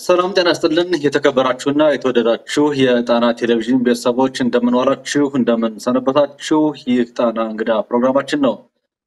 ሰላም ጤና ይስጥልን የተከበራችሁና የተወደዳችሁ የጣና ቴሌቪዥን ቤተሰቦች እንደምን ዋላችሁ እንደምን ሰነበታችሁ ይህ ጣና እንግዳ ፕሮግራማችን ነው።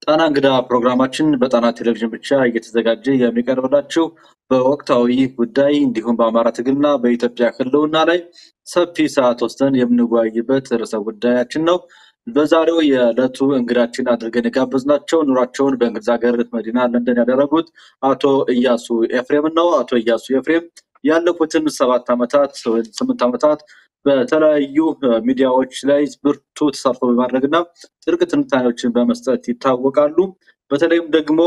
ጣና እንግዳ ፕሮግራማችን በጣና ቴሌቪዥን ብቻ እየተዘጋጀ የሚቀርብላችሁ በወቅታዊ ጉዳይ እንዲሁም በአማራ ትግልና በኢትዮጵያ ህልውና ላይ ሰፊ ሰዓት ወስደን የምንወያይበት ርዕሰ ጉዳያችን ነው። በዛሬው የዕለቱ እንግዳችን አድርገን የጋበዝናቸው ኑሯቸውን በእንግሊዝ ሀገር መዲና ለንደን ያደረጉት አቶ ኢያሱ ኤፍሬም ነው። አቶ ኢያሱ ኤፍሬም ያለፉትን 7 ዓመታት 8 ዓመታት በተለያዩ ሚዲያዎች ላይ ብርቱ ተሳትፎ በማድረግና ጥልቅ ትንታኔዎችን በመስጠት ይታወቃሉ። በተለይም ደግሞ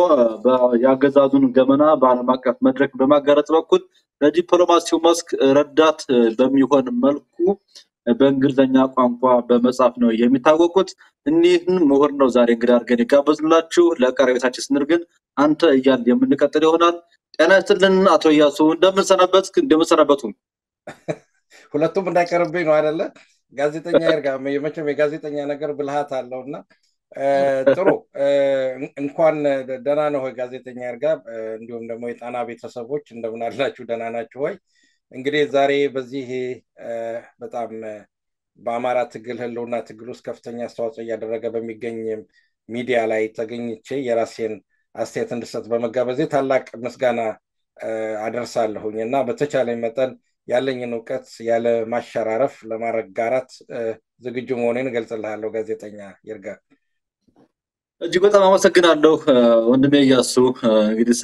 ያገዛዙን ገመና በዓለም አቀፍ መድረክ በማጋለጥ በኩል ለዲፕሎማሲው መስክ ረዳት በሚሆን መልኩ በእንግሊዝኛ ቋንቋ በመጻፍ ነው የሚታወቁት። እኒህን ምሁር ነው ዛሬ እንግዳ አድርገን የጋበዝንላችሁ። ለቀረቤታችን ስንል ግን አንተ እያልን የምንቀጥል ይሆናል። ጤና ይስጥልን አቶ ኢያሱ እንደምን ሰነበቱ? ሁለቱም እንዳይቀርብኝ ነው አይደለ? ጋዜጠኛ ይርጋ መቼም የጋዜጠኛ ነገር ብልሃት አለውና ጥሩ እንኳን ደህና ነው ጋዜጠኛ ይርጋ። እንዲሁም ደግሞ የጣና ቤተሰቦች እንደምን አላችሁ? ደህና ናችሁ ወይ? እንግዲህ ዛሬ በዚህ በጣም በአማራ ትግል ህልውና ትግል ውስጥ ከፍተኛ አስተዋጽኦ እያደረገ በሚገኝ ሚዲያ ላይ ተገኝቼ የራሴን አስተያየት እንድሰጥ በመጋበዜ ታላቅ ምስጋና አደርሳለሁኝ እና በተቻለኝ መጠን ያለኝን ዕውቀት ያለ ማሸራረፍ ለማረጋራት ዝግጁ መሆኔን እገልጽልሃለሁ ጋዜጠኛ ይርጋ። እጅግ በጣም አመሰግናለሁ ወንድሜ ኢያሱ። እንግዲህ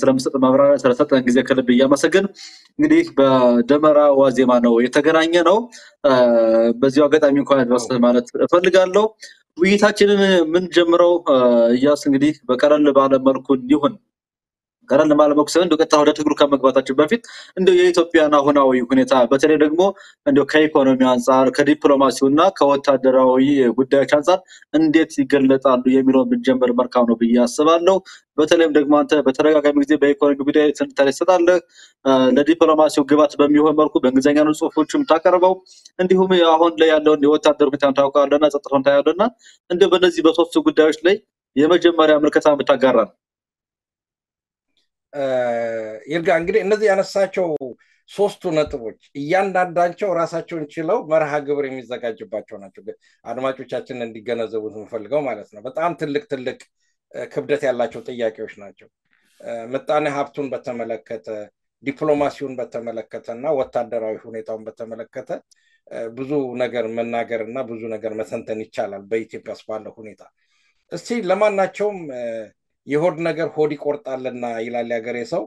ስለምሰጥ ማብራሪያ ስለሰጠን ጊዜ ከልብ እያመሰግን እንግዲህ በደመራ ዋዜማ ነው የተገናኘ ነው። በዚሁ አጋጣሚ እንኳን ድረስ ማለት እፈልጋለሁ። ውይይታችንን ምን ጀምረው ኢያሱ እንግዲህ በቀለል ባለ መልኩ ይሁን ቀለል ባለ መልኩ ሰው እንደቀጣ ወደ ትግሩ ከመግባታችን በፊት እንደው የኢትዮጵያን አሁናዊ ሁኔታ በተለይ ደግሞ እንደው ከኢኮኖሚ አንፃር ከዲፕሎማሲውና ከወታደራዊ ጉዳዮች አንፃር እንዴት ይገለጣሉ የሚለው ብንጀምር መልካም ነው ብዬ አስባለሁ። በተለይም ደግሞ አንተ በተደጋጋሚ ጊዜ በኢኮኖሚ ጉዳይ ትንታኔ ትሰጣለህ። ለዲፕሎማሲው ግባት በሚሆን መልኩ በእንግሊዝኛ ነው ጽሁፎችም ታቀርበው። እንዲሁም አሁን ላይ ያለውን የወታደር ሁኔታ ታውቃለህና ጸጥታውን ታያለህና እንደው በእነዚህ በሶስቱ ጉዳዮች ላይ የመጀመሪያ ምልከታ ብታጋራ። ይርጋ እንግዲህ እነዚህ ያነሳቸው ሶስቱ ነጥቦች እያንዳንዳቸው ራሳቸውን ችለው መርሃ ግብር የሚዘጋጅባቸው ናቸው። አድማጮቻችን እንዲገነዘቡት እንፈልገው ማለት ነው። በጣም ትልቅ ክብደት ያላቸው ጥያቄዎች ናቸው። ምጣኔ ሀብቱን በተመለከተ ዲፕሎማሲውን በተመለከተና ወታደራዊ ሁኔታውን በተመለከተ ብዙ ነገር መናገርና ብዙ ነገር መተንተን ይቻላል በኢትዮጵያ ውስጥ ባለው ሁኔታ። እስቲ ለማናቸውም የሆድ ነገር ሆድ ይቆርጣልና ይላል ያገሬ ሰው።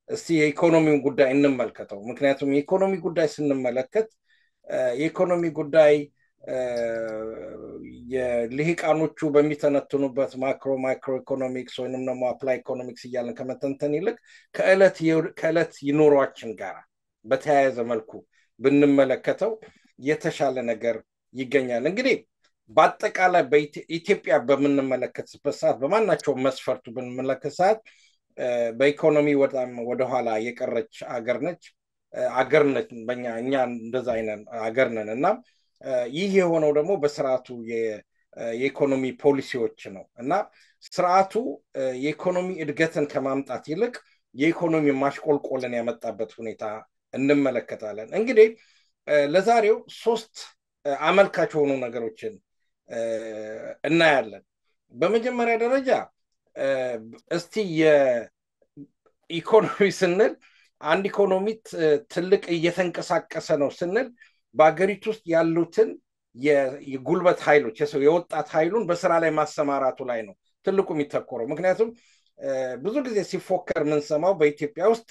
እስቲ የኢኮኖሚውን ጉዳይ እንመልከተው። ምክንያቱም የኢኮኖሚ ጉዳይ ስንመለከት የኢኮኖሚ ጉዳይ የልሂቃኖቹ በሚተነትኑበት ማክሮ ኢኮኖሚክስ ወይንም ደግሞ አፕላይ ኢኮኖሚክስ እያልን ከመተንተን ይልቅ ከዕለት ይኖሯችን ጋር በተያያዘ መልኩ ብንመለከተው የተሻለ ነገር ይገኛል። እንግዲህ በአጠቃላይ በኢትዮጵያ በምንመለከትበት ሰዓት በማናቸው መስፈርቱ በመመለከት ሰዓት በኢኮኖሚ በጣም ወደኋላ የቀረች አገር ነች እኛ እንደዛ አይነት አገር ነን እና ይህ የሆነው ደግሞ በስርዓቱ የኢኮኖሚ ፖሊሲዎች ነው እና ስርዓቱ የኢኮኖሚ እድገትን ከማምጣት ይልቅ የኢኮኖሚ ማሽቆልቆልን ያመጣበት ሁኔታ እንመለከታለን። እንግዲህ ለዛሬው 3 አመልካች ሆኑ ነገሮችን እናያለን። በመጀመሪያ ደረጃ እስቲ የኢኮኖሚ ስንል አንድ ኢኮኖሚ ትልቅ እየተንቀሳቀሰ ነው ስንል በአገሪቱ ውስጥ ያሉትን የጉልበት ኃይሎች የወጣት ኃይሉን በስራ ላይ ማሰማራቱ ላይ ነው ትልቁ የሚተኮረው። ምክንያቱም ብዙ ጊዜ ሲፎከር ምንሰማው በኢትዮጵያ ውስጥ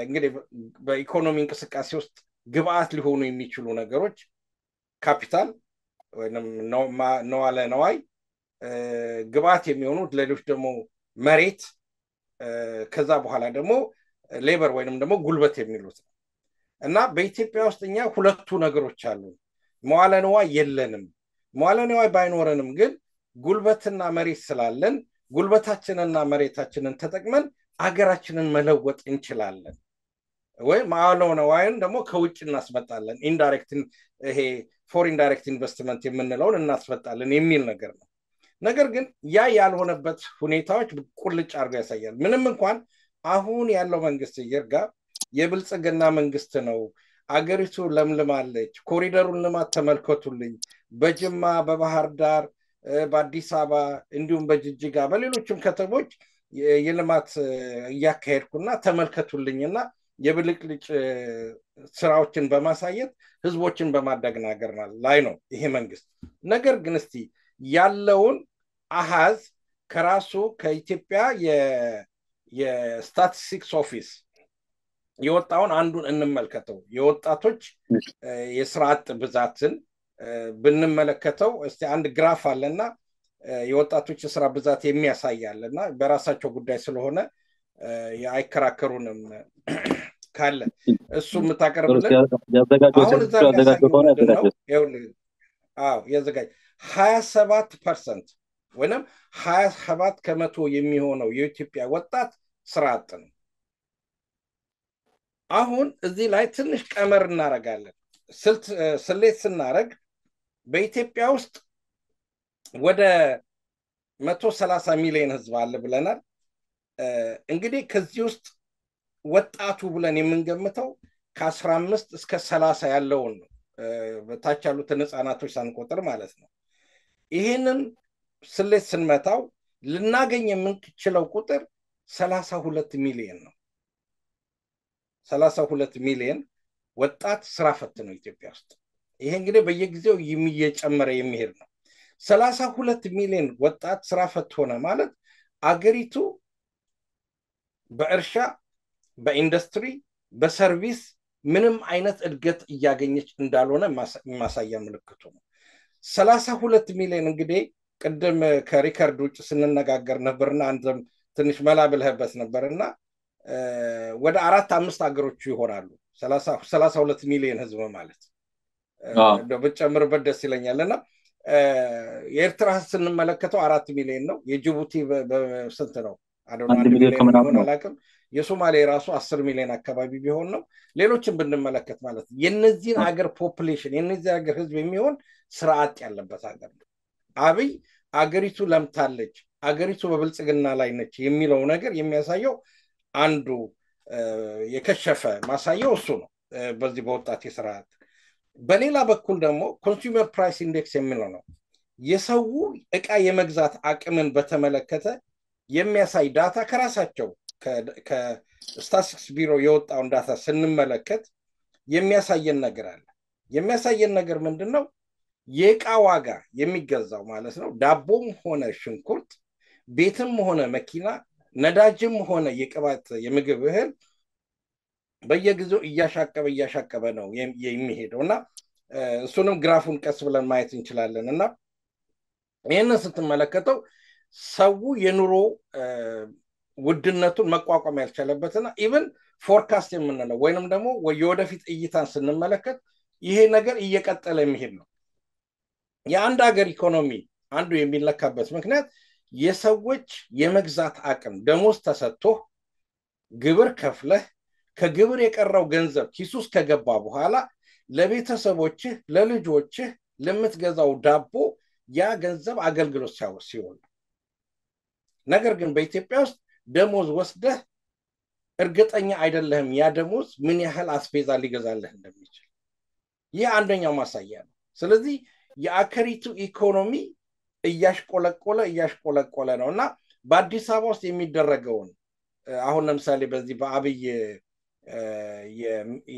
እንግዲህ በኢኮኖሚ እንቅስቃሴ ውስጥ ግብአት ሊሆኑ የሚችሉ ነገሮች ካፒታል ወይንም ነዋለ ነዋይ ግብአት የሚሆኑት ሌሎች ደግሞ መሬት ከዛ በኋላ ደግሞ ሌበር ወይንም ደግሞ ጉልበት የሚሉት እና በኢትዮጵያ ውስጥ እኛ ሁለቱ ነገሮች አሉ። መዋለ ነዋይ የለንም። መዋለ ነዋይ ባይኖረንም ግን ጉልበትና መሬት ስላለን ጉልበታችንና መሬታችንን ተጠቅመን አገራችንን መለወጥ እንችላለን። ወይ መዋለ ነዋይን ደግሞ ከውጭ እናስመጣለን። ኢንዳይሬክት ይሄ ፎሪን ዳይሬክት ኢንቨስትመንት የምንለውን እናስመጣለን የሚል ነገር ነው። ነገር ግን ያ ያልሆነበት ሁኔታዎች ቁልጭ አድርገው ያሳያል። ምንም እንኳን አሁን ያለው መንግስት ይርጋ የብልጽግና መንግስት ነው አገሪቱ ለምልማለች ኮሪደሩን ልማት ተመልከቱልኝ በጅማ በባህር ዳር በአዲስ አበባ እንዲሁም በጅጅጋ በሌሎችም ከተሞች የልማት ያካሄድኩና ተመልከቱልኝና የብልቅልጭ ስራዎችን በማሳየት ህዝቦችን በማደግናገር ላይ ነው ይሄ መንግስት ነገር ግን እስቲ ያለውን አሃዝ ከራሱ ከኢትዮጵያ የስታቲስቲክስ ኦፊስ የወጣውን አንዱን እንመልከተው የወጣቶች የስራ አጥ ብዛትን ብንመለከተው እስቲ አንድ ግራፍ አለና የወጣቶች የስራ ብዛት የሚያሳያልና በራሳቸው ጉዳይ ስለሆነ አይከራከሩንም ካለ እሱ መታቀርብልን አሁን ያዘጋጅ 27% ወይንም 27 ከመቶ የሚሆነው የኢትዮጵያ ወጣት ስራ አጥ ነው አሁን እዚህ ላይ ትንሽ ቀመር እናረጋለን ስሌት ስናረግ በኢትዮጵያ ውስጥ ወደ 130 ሚሊዮን ህዝብ አለ ብለናል እንግዲህ ከዚህ ውስጥ ወጣቱ ብለን የምንገምተው ከ15 እስከ 30 ያለውን በታች ያሉትን ህፃናቶች ሳንቆጥር ማለት ነው ይሄንን ስሌት ስንመታው ልናገኝ የምንችለው ቁጥር 32 ሚሊዮን ነው 32 ሚሊዮን ወጣት ስራ ፈት ነው ኢትዮጵያ ውስጥ ይሄ እንግዲህ በየጊዜው እየጨመረ የሚሄድ ነው 32 ሚሊዮን ወጣት ስራ ፈት ሆነ ማለት አገሪቱ በእርሻ በኢንዱስትሪ በሰርቪስ ምንም አይነት እድገት እያገኘች እንዳልሆነ ማሳያ ምልክቱ ነው 32 ሚሊዮን እንግዲህ ቅድም ከሪከርድ ውጭ ስንነጋገር ነበርና አንተም ትንሽ መላብልህበት ነበርና ወደ 4-5 ሀገሮች ይሆናሉ 32 ሚሊዮን ህዝብ ማለት በጨምርበት ደስ ይለኛልና የኤርትራ ስንመለከተው 4 ሚሊዮን ነው የጅቡቲ በስንት ነው አዶና 1 ሚሊዮን አላቅም የሶማሌ ራሱ 10 ሚሊዮን አካባቢ ቢሆን ነው ሌሎችን ብንመለከት ማለት የነዚህን ሀገር ፖፑሌሽን የነዚህ ሀገር ህዝብ የሚሆን ስርዓት ያለበት ሀገር ነው አብይ አገሪቱ ለምታለች አገሪቱ በብልጽግና ላይ ነች የሚለው ነገር የሚያሳየው አንዱ የከሸፈ ማሳየው እሱ ነው በዚህ በወጣት የስርዓት በሌላ በኩል ደግሞ ኮንሱመር ፕራይስ ኢንዴክስ የሚለው ነው የሰው ዕቃ የመግዛት አቅምን በተመለከተ የሚያሳይ ዳታ ከራሳቸው ከስታቲስቲክስ ቢሮ የወጣውን ዳታ ስንመለከት የሚያሳየን ነገር አለ የሚያሳየን ነገር ምንድነው የዕቃ ዋጋ የሚገዛው ማለት ነው ዳቦም ሆነ ሽንኩርት ቤትም ሆነ መኪና ነዳጅም ሆነ የቅባት የምግብ እህል በየጊዜው እያሻቀበ ነው የሚሄደውና እሱንም ግራፉን ቀስ ብለን ማየት እንችላለንና ይሄንን ስትመለከተው ሰው የኑሮ ውድነቱን መቋቋም ያልቻለበትና ኢቭን ፎርካስት የምንለው ወይንም ደግሞ የወደፊት እይታን ስንመለከት ይሄ ነገር እየቀጠለ የሚሄድ ነው የአንድ ሀገር ኢኮኖሚ አንዱ የሚለካበት ምክንያት የሰዎች የመግዛት አቅም ደሞዝ ተሰጥቶ ግብር ከፍለህ ከግብር የቀረው ገንዘብ ኪሱስ ከገባ በኋላ ለቤተሰቦችህ ለልጆችህ ለምትገዛው ዳቦ ያ ገንዘብ አገልግሎት ሲሆን ነገር ግን በኢትዮጵያ ውስጥ ደሞዝ ወስደህ እርግጠኛ አይደለህም ያ ደሞዝ ምን ያህል አስቤዛ ሊገዛልህ እንደሚችል ይህ አንደኛው ማሳያ ነው ስለዚህ የአገሪቱ ኢኮኖሚ እያሽቆለቆለ ነውና በአዲስ አበባ ውስጥ የሚደረገውን አሁን ለምሳሌ በዚህ በአብይ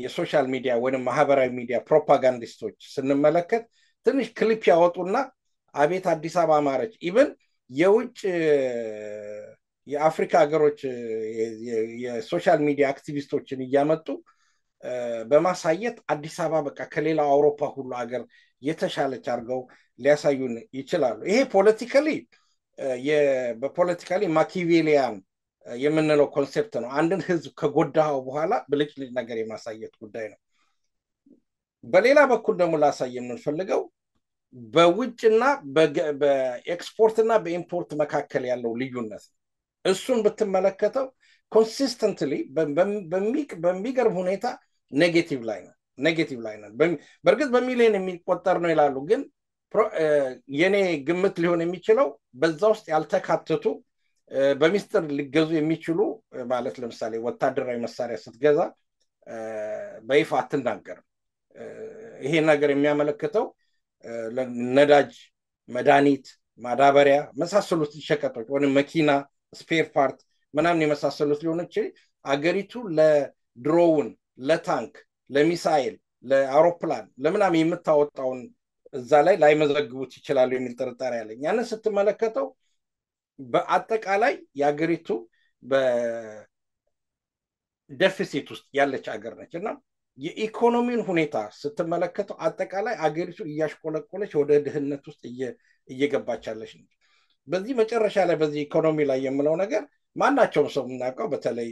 የሶሻል ሚዲያ ወይንም ማህበራዊ ሚዲያ ፕሮፓጋንዲስቶች ስንመለከት ትንሽ ክሊፕ ያወጡና አቤት አዲስ አበባ ማረች ኢቭን የውጭ የአፍሪካ ሀገሮች የሶሻል ሚዲያ አክቲቪስቶችን እያመጡ በማሳየት አዲስ አበባ በቃ ከሌላው አውሮፓ ሁሉ ሀገር የተሻለች አድርገው ሊያሳዩን ይችላሉ ይሄ በፖለቲካሊ ማኪቬሊያን የምንለው ኮንሴፕት ነው አንድን ህዝብ ከጎዳው በኋላ ብልጭልጭ ነገር የማሳየት ጉዳይ ነው በሌላ በኩል ደግሞ ላሳየ የምንፈልገው በውጭና በኤክስፖርትና በኢምፖርት መካከል ያለው ልዩነት እሱን ብትመለከተው ኮንሲስተንትሊ በሚገርም ሁኔታ ኔጌቲቭ ላይ ነው በርግጥ በሚሊዮን የሚቆጠር ነው ይላሉ ግን የኔ ግምት ሊሆን የሚችለው በዛ ውስጥ ያልተካተቱ በሚስጥር ሊገዙ የሚችሉ ማለት ለምሳሌ ወታደራዊ መሳሪያ ስትገዛ በይፋ አትናገርም። ይሄ ነገር የሚያመለክተው ነዳጅ፣ መድኃኒት፣ ማዳበሪያ መሳሰሉት ሸቀጦች ወይም መኪና ስፔር ፓርት ምናምን የመሳሰሉት ሊሆን ይችላል አገሪቱ ለድሮውን፣ ለታንክ፣ ለሚሳኤል፣ ለአውሮፕላን ለምናምን የምታወጣውን እዛ ላይ ላይመዘግቡት ይችላሉ የሚል ጥርጣሬ አለኝ። ያንን ስትመለከተው በአጠቃላይ የአገሪቱ በደፊሲት ውስጥ ያለች ሀገር ነች እና የኢኮኖሚን ሁኔታ ስትመለከተው አጠቃላይ አገሪቱ እያሽቆለቆለች ወደ ድህነት ውስጥ እየገባች ያለች ነች። በዚህ መጨረሻ ላይ በዚህ ኢኮኖሚ ላይ የምለው ነገር ማናቸውም ሰው የምናውቀው በተለይ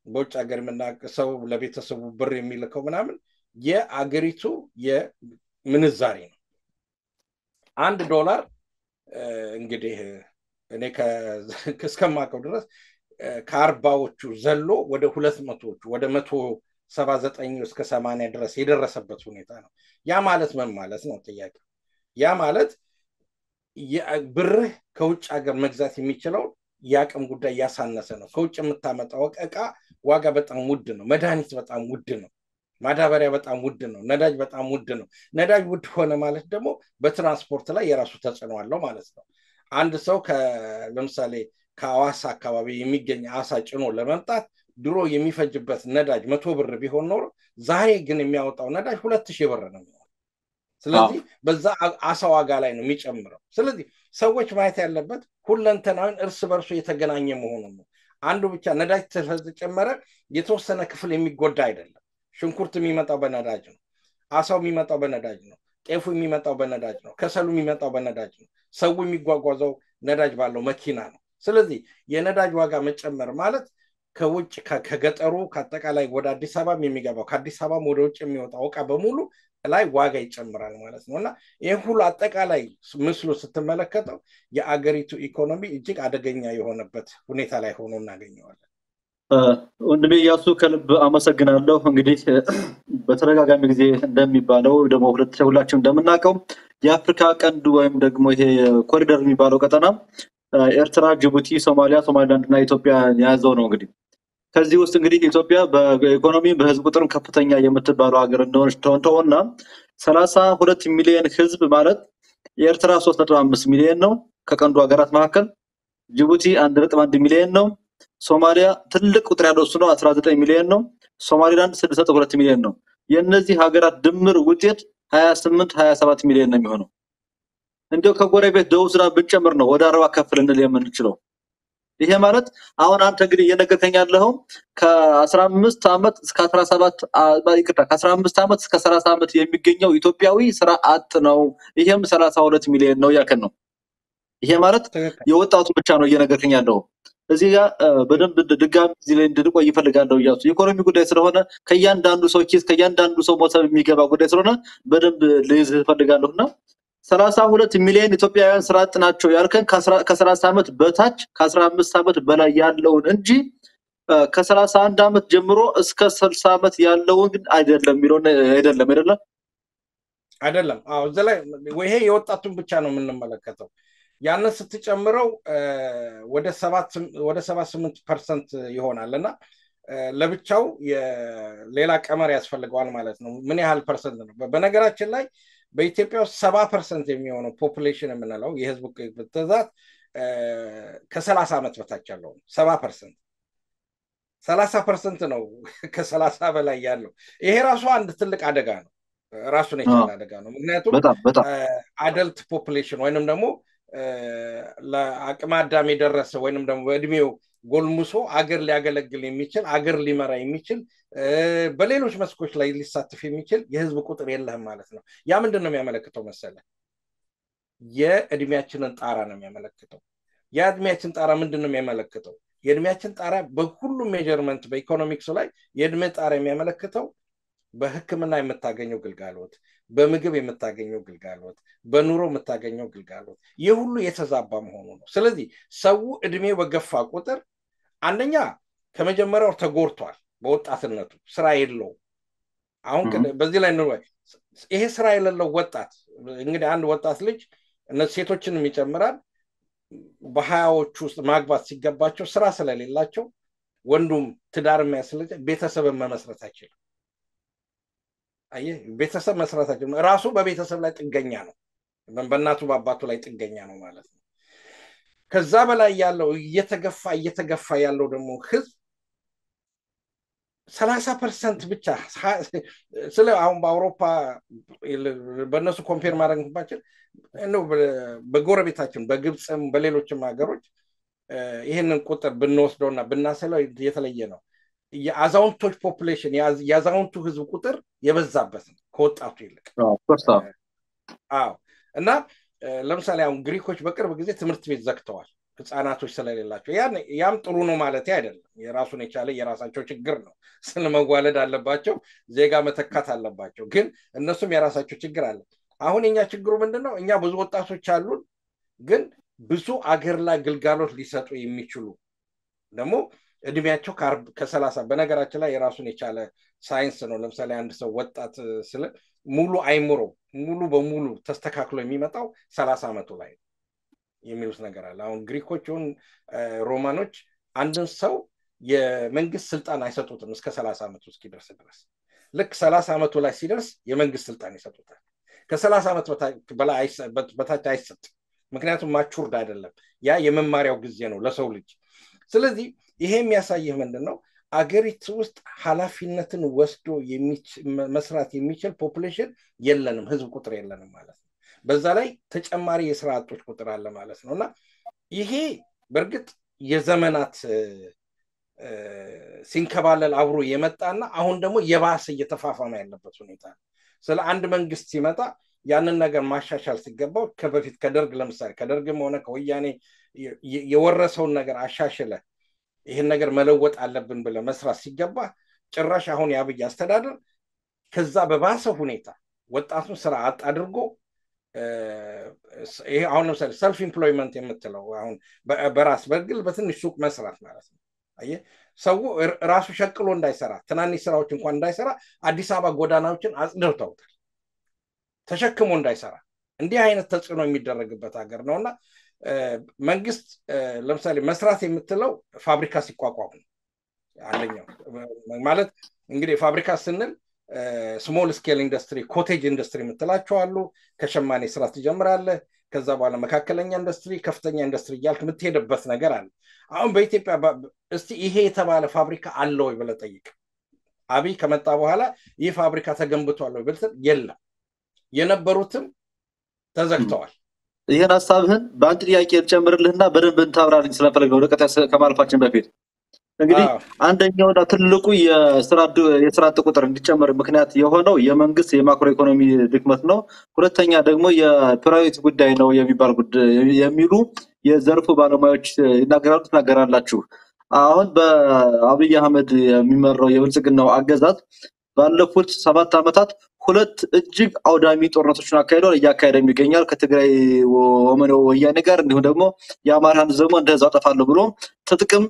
በውጭ ሀገር የምናውቀው ሰው ለቤተሰቡ ብር የሚልከው ምናምን የአገሪቱ የምንዛሬ ነው። $1 እንግዲህ እኔ እስከማውቀው ድረስ ከ40ዎቹ ዘሎ ወደ 200ዎቹ ወደ 179 እስከ 80 ድረስ የደረሰበት ሁኔታ ነው። ያ ማለት ምን ማለት ነው ጥያቄ? ያ ማለት ብርህ ከውጭ ሀገር መግዛት የሚችለው የአቅም ጉዳይ ያሳነሰ ነው። ከውጭ የምታመጣው ዕቃ ዋጋ በጣም ውድ ነው። መድኃኒት በጣም ውድ ነው። ማዳበሪያ በጣም ውድ ነው። ነዳጅ በጣም ውድ ነው። ነዳጅ ውድ ሆነ ማለት ደግሞ በትራንስፖርት ላይ የራሱ ተጽዕኖ አለው ማለት ነው። አንድ ሰው ለምሳሌ ከአዋሳ አካባቢ የሚገኝ አሳ ጭኖ ለመምጣት ድሮ የሚፈጅበት ነዳጅ 100 ብር ቢሆን ኖሮ ዛሬ ግን የሚያወጣው ነዳጅ 2000 ብር ነው። ስለዚህ በዛ አሳ ዋጋ ላይ ነው የሚጨምረው። ስለዚህ ሰዎች ማየት ያለበት ሁለንተናውን እርስ በርሱ የተገናኘ መሆኑን ነው። አንዱ ብቻ ነዳጅ ተጨመረ የተወሰነ ክፍል የሚጎዳ አይደለም። ሽንኩርት የሚመጣው በነዳጅ ነው። አሳው የሚመጣው በነዳጅ ነው። ጤፉ የሚመጣው በነዳጅ ነው። ከሰሉ የሚመጣው በነዳጅ ነው። ሰው የሚጓጓዘው ነዳጅ ባለው መኪና ነው። ስለዚህ የነዳጅ ዋጋ መጨመር ማለት ከውጭ ከገጠሩ ከአጠቃላይ ወደ አዲስ አበባ የሚገባው ከአዲስ አበባ ወደ ውጭ የሚወጣው ዕቃ በሙሉ ላይ ዋጋ ይጨምራል ማለት ነውና ይሄን ሁሉ አጠቃላይ ምስሉ ስትመለከተው የአገሪቱ ኢኮኖሚ እጅግ አደገኛ የሆነበት ሁኔታ ላይ ሆኖ እናገኘዋለን። ወንድሜ ኢያሱ ከልብ አመሰግናለሁ። እንግዲህ በተደጋጋሚ ጊዜ እንደሚባለው ደግሞ ሁላችን እንደምናውቀው የአፍሪካ ቀንድ ወይም ደግሞ ይሄ ኮሪደር የሚባለው ቀጠና ኤርትራ፣ ጅቡቲ፣ ሶማሊያ፣ ሶማሊላንድ እና ኢትዮጵያ የያዘው ነው። እንግዲህ ከዚህ ውስጥ እንግዲህ ኢትዮጵያ በኢኮኖሚ በህዝብ ቁጥር ከፍተኛ የምትባለው ሀገር እንደሆነች ተወንተውና 32 ሚሊዮን ህዝብ ማለት የኤርትራ 3.5 ሚሊዮን ነው ከቀንዱ ሀገራት መካከል። ጅቡቲ 1.1 ሚሊዮን ነው። ሶማሊያ ትልቅ ቁጥር ያለው እሱ ነው 19 ሚሊዮን ነው። ሶማሊላንድ 6.2 ሚሊዮን ነው። የእነዚህ ሀገራት ድምር ውጤት 27 ሚሊዮን ነው የሚሆነው። እንደው ከጎረቤት ደቡብ ሱዳን ብንጨምር ነው ወደ 40 ከፍ ልንል የምንችለው። ይሄ ማለት አሁን አንተ እንግዲህ እየነገርከኝ ያለው ከ15 ዓመት እስከ 17 ከ15 ዓመት እስከ 30 ዓመት የሚገኘው ኢትዮጵያዊ ስራ አጥ ነው። ይሄም 32 ሚሊዮን ነው ያከን ነው። ይሄ ማለት የወጣቱ ብቻ ነው እየነገርከኝ ያለው። እዚህ ጋር በደንብ ድጋሚ እዚህ ላይ እንድንቆይ ይፈልጋለሁ እያሱ ኢኮኖሚ ጉዳይ ስለሆነ ከእያንዳንዱ ሰው ኪስ ከእያንዳንዱ ሰው ሞተብ የሚገባ ጉዳይ ስለሆነ በደንብ ልይዝ እፈልጋለሁና 32 ሚሊዮን ኢትዮጵያውያን ስራ አጥ ናቸው ያልከን ከ30 ዓመት በታች ከ15 ዓመት በላይ ያለውን እንጂ ከ31 ዓመት ጀምሮ እስከ 60 ዓመት ያለውን ግን አይደለም የሚለውን አይደለም። አዎ እዛ ላይ ይሄ የወጣቱን ብቻ ነው የምንመለከተው። ያን ስትጨምረው ወደ 78% ይሆናልና ለብቻው የሌላ ቀመር ያስፈልገዋል ማለት ነው። ምን ያህል ፐርሰንት ነው? በነገራችን ላይ በኢትዮጵያ 70% የሚሆነው ፖፑሌሽን የምንለው የህዝብ ብዛት ከ30 ዓመት በታች ያለው 70%። 30% ነው ከ30 በላይ ያለው። ይሄ ራሱ አንድ ትልቅ አደጋ ነው። ራሱን የቻለ አደጋ ነው። ምክንያቱም አደልት ፖፑሌሽን ወይንም ደግሞ ለአቅመ አዳም የደረሰ ወይንም ደግሞ በእድሜው ጎልሙሶ አገር ሊያገለግል የሚችል አገር ሊመራ የሚችል በሌሎች መስኮች ላይ ሊሳተፍ የሚችል የህዝብ ቁጥር የለህም ማለት ነው። ያ ምንድነው የሚያመለክተው መሰለ? የእድሜያችንን ጣራ ነው የሚያመለክተው። ያ እድሜያችን ጣራ ምንድነው የሚያመለክተው? የእድሜያችን ጣራ በሁሉም ሜጀርመንት በኢኮኖሚክስ ላይ የእድሜ ጣራ የሚያመለክተው በህክምና የምታገኘው ግልጋሎት፣ በምግብ የምታገኘው ግልጋሎት፣ በኑሮ የምታገኘው ግልጋሎት ይህ ሁሉ የተዛባ መሆኑ ነው። ስለዚህ ሰው እድሜው በገፋ ቁጥር አንደኛ ከመጀመሪያው ተጎርቷል። በወጣትነቱ ስራ የለው። አሁን በዚህ ላይ ነው ይሄ ስራ የሌለው ወጣት እንግዲህ አንድ ወጣት ልጅ ሴቶችንም ይጨምራል በ20ዎቹ ውስጥ ማግባት ሲገባቸው ስራ ስለሌላቸው ወንዱም ትዳር የሚያስፈልግ ቤተሰብን መመስረት አይችልም። አየህ ቤተሰብ መስራታቸው ራሱ በቤተሰብ ላይ ጥገኛ ነው በእናቱ በአባቱ ላይ ጥገኛ ነው ማለት ነው ከዛ በላይ ያለው እየተገፋ ያለው ደግሞ ህዝብ 30% ብቻ ስለ አሁን በአውሮፓ በእነሱ ኮምፔር ማድረግ እንባችል ነው በጎረቤታችን በግብፅም በሌሎችም ሀገሮች ይሄንን ቁጥር ብንወስደውና ብናሰለው የተለየ ነው የአዛውንቶች ፖፑሌሽን የአዛውንቱ ህዝብ ቁጥር የበዛበት ነው ከወጣቱ ይልቅ አዎ እና ለምሳሌ አሁን ግሪኮች በቅርብ ጊዜ ትምህርት ቤት ዘግተዋል ህፃናቶች ስለሌላቸው ያም ጥሩ ነው ማለት አይደለም የራሱን የቻለ የራሳቸው ችግር ነው ስለመዋለድ አለባቸው ዜጋ መተካት አለባቸው ግን እነሱም የራሳቸው ችግር አለ አሁን የኛ ችግሩ ምንድነው እኛ ብዙ ወጣቶች አሉን ግን ብዙ አገር ላይ ግልጋሎት ሊሰጡ የሚችሉ ደግሞ እድሜያቸው ከ30 በነገራችን ላይ የራሱን የቻለ ሳይንስ ነው ለምሳሌ አንድ ሰው ወጣት ስለ ሙሉ አይምሮ ሙሉ በሙሉ ተስተካክሎ የሚመጣው 30 ዓመቱ ላይ የሚሉት ነገር አለ አሁን ግሪኮችን ሮማኖች አንድን ሰው የመንግስት ስልጣን አይሰጡትም እስከ 30 ዓመቱ እስኪደርስ ድረስ ልክ 30 ዓመቱ ላይ ሲደርስ የመንግስት ስልጣን ይሰጡታል ከ30 ዓመት በታች አይሰጥ ምክንያቱም ማቹርድ አይደለም ያ የመማሪያው ጊዜ ነው ለሰው ልጅ ስለዚህ ይሄ የሚያሳየው ምንድነው አገሪቱ ውስጥ ኃላፊነትን ወስዶ መስራት የሚችል ፖፑሌሽን የለንም ህዝብ ቁጥር የለንም ማለት ነው በዛ ላይ ተጨማሪ የሥራ አጦች ቁጥር አለ ማለት ነውና ይሄ በርግጥ የዘመናት ሲንከባለል አብሮ የመጣና አሁን ደግሞ የባሰ እየተፋፋመ ያለበት ሁኔታ ስለ አንድ መንግስት ሲመጣ ያንን ነገር ማሻሻል ሲገባው ከበፊት ከደርግ ለምሳሌ ከደርግም ሆነ ከወያኔ የወረሰውን ነገር አሻሽለ ይሄን ነገር መለወጥ አለብን ብለ መስራት ሲገባ ጭራሽ አሁን ያብይ አስተዳደር ከዛ በባሰ ሁኔታ ወጣቱን ስራ አጥ አድርጎ ይሄ አሁን ለምሳሌ ሰልፍ ኤምፕሎይመንት የምትለው አሁን በራስ በግል በትንሽ ሱቅ መስራት ማለት ነው አየ ሰው ራሱ ሸቅሎ እንዳይሰራ ትናንሽ ስራዎች እንኳን እንዳይሰራ አዲስ አበባ ጎዳናዎችን አጽድተውታል ተሸክሞ እንዳይሰራ እንዲህ አይነት ተጽዕኖ የሚደረግበት ሀገር ነውና መንግስት ለምሳሌ መስራት የምትለው ፋብሪካ ሲቋቋም አንደኛው ማለት እንግዲህ ፋብሪካ ስንል ስሞል ስኬል ኢንደስትሪ ኮቴጅ ኢንደስትሪ የምትላቸው አሉ ከሸማኔ ስራ ትጀምራለህ ከዛ በኋላ መካከለኛ ኢንደስትሪ ከፍተኛ ኢንደስትሪ ያልክ የምትሄድበት ነገር አለ አሁን በኢትዮጵያ እስቲ ይሄ የተባለ ፋብሪካ አለ ወይ ብለህ ጠይቅ አብይ ከመጣ በኋላ ይህ ፋብሪካ ተገንብቷል ወይ ብለህ የለም የነበሩትም ተዘግተዋል ይሄን ሐሳብህን በአንድ ጥያቄ ልጨምርልህና በደንብ እንታብራልኝ ስለፈለገው ለቀጣይ ከማልፋችን በፊት እንግዲህ አንደኛውና ትልቁ የሥራ አጥ ቁጥር እንዲጨመር ምክንያት የሆነው የመንግስት የማክሮ ኢኮኖሚ ድክመት ነው ሁለተኛ ደግሞ የፕራይቬት ጉዳይ ነው የሚሉ የዘርፉ ባለሙያዎች ይናገራላችሁ አሁን በአብይ አህመድ የሚመራው የብልጽግናው አገዛዝ ባለፉት 7 ዓመታት ሁለት እጅግ አውዳሚ ጦርነቶችን እያካሄደ የሚገኛል ከትግራይ ወያኔ ጋር እንዲሁም ደግሞ የአማራን ዘመን እንደዛው አጠፋለሁ ብሎ ተጥቅም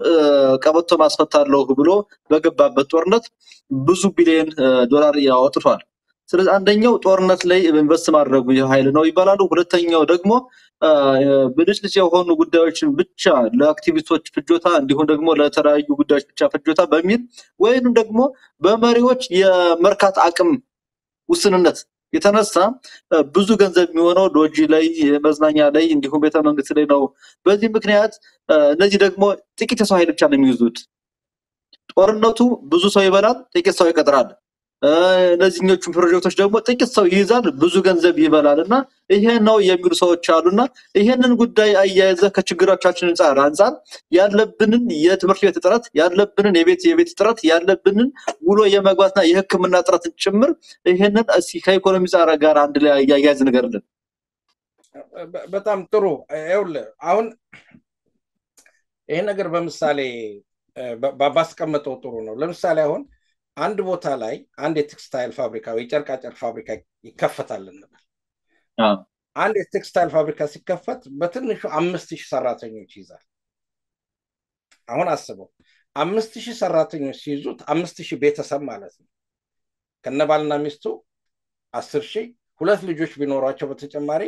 ቀበቶ ማስፈታለሁ ብሎ በገባበት ጦርነት ብዙ ቢሊዮን ዶላር ያወጥቷል ስለዚህ አንደኛው ጦርነት ላይ ኢንቨስት ማድረጉ የኃይል ነው ይባላሉ ሁለተኛው ደግሞ ብልጭልጭ የሆኑ ጉዳዮችን ብቻ ለአክቲቪስቶች ፍጆታ እንዲሁም ደግሞ ለተራዩ ጉዳዮች ብቻ ፍጆታ በሚል ወይንም ደግሞ በመሪዎች የመርካት አቅም ውስንነት የተነሳ ብዙ ገንዘብ የሚሆነው ሎጂ ላይ መዝናኛ ላይ እንዲሁም ቤተ መንግስት ላይ ነው በዚህ ምክንያት እነዚህ ደግሞ ጥቂት ሰው ኃይል ብቻ ነው የሚይዙት ጦርነቱ ብዙ ሰው ይበላል ጥቂት ሰው ይቀጥራል እነዚህኞቹ ፕሮጀክቶች ደግሞ ጥቂት ሰው ይይዛል ብዙ ገንዘብ ይበላልና ይሄ ነው የሚሉ ሰዎች አሉና ይሄንን ጉዳይ አያይዘ ከችግሮቻችን አንፃር ያለብንን የትምህርት ቤት ጥረት ያለብንን የቤት ጥረት ያለብንን ውሎ የመግባትና የሕክምና ጥረት ጭምር ይሄንን ከኢኮኖሚ ጋር አንድ ላይ ያያይዝ ነገርልን በጣም ጥሩ ይኸውልህ አሁን ይሄ ነገር በምሳሌ ባስቀመጠው ጥሩ ነው ለምሳሌ አሁን አንድ ቦታ ላይ አንድ የቴክስታይል ፋብሪካ ወይ ጨርቃ ጨርቅ ፋብሪካ ይከፈታል እንበል አንድ የቴክስታይል ፋብሪካ ሲከፈት በትንሹ 5000 ሰራተኞች ይዛል አሁን አስበው 5000 ሰራተኞች ሲይዙት 5000 ቤተሰብ ማለት ነው ከነባልና ሚስቱ 10000 ሁለት ልጆች ቢኖራቸው በተጨማሪ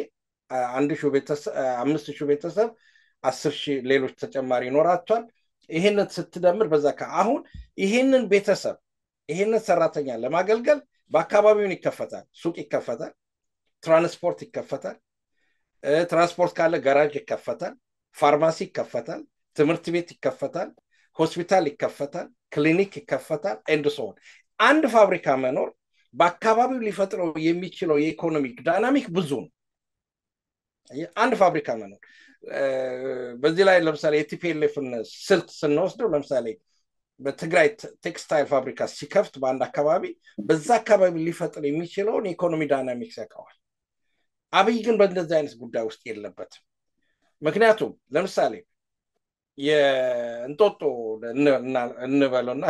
1000 ቤተሰብ 5000 ቤተሰብ 10000 ሌሎች ተጨማሪ ይኖራቸዋል ይሄንን ስትደምር በዛ አሁን ይሄንን ቤተሰብ ይሄንን ሰራተኛ ለማገልገል በአካባቢውን ይከፈታል ሱቅ ይከፈታል ትራንስፖርት ይከፈታል ትራንስፖርት ካለ ጋራጅ ይከፈታል ፋርማሲ ይከፈታል ትምህርት ቤት ይከፈታል ሆስፒታል ይከፈታል ክሊኒክ ይከፈታል ኤንድ ሶ ኦን አንድ ፋብሪካ መኖር በአካባቢው ሊፈጥረው የሚችለው የኢኮኖሚክ ዳይናሚክ ብዙ ነው አንድ ፋብሪካ መኖር በዚህ ላይ ለምሳሌ የቲፒኤልኤፍን ስልት ስንወስደው ለምሳሌ በትግራይ ቴክስታይል ፋብሪካ ሲከፍት በአንድ አካባቢ በዛ አካባቢ ሊፈጥር የሚችለውን የኢኮኖሚ ዳይናሚክስ ያውቀዋል አብይ ግን በእንደዚህ አይነት ጉዳይ ውስጥ የለበትም ምክንያቱም ለምሳሌ የእንጦጦ እንበለውና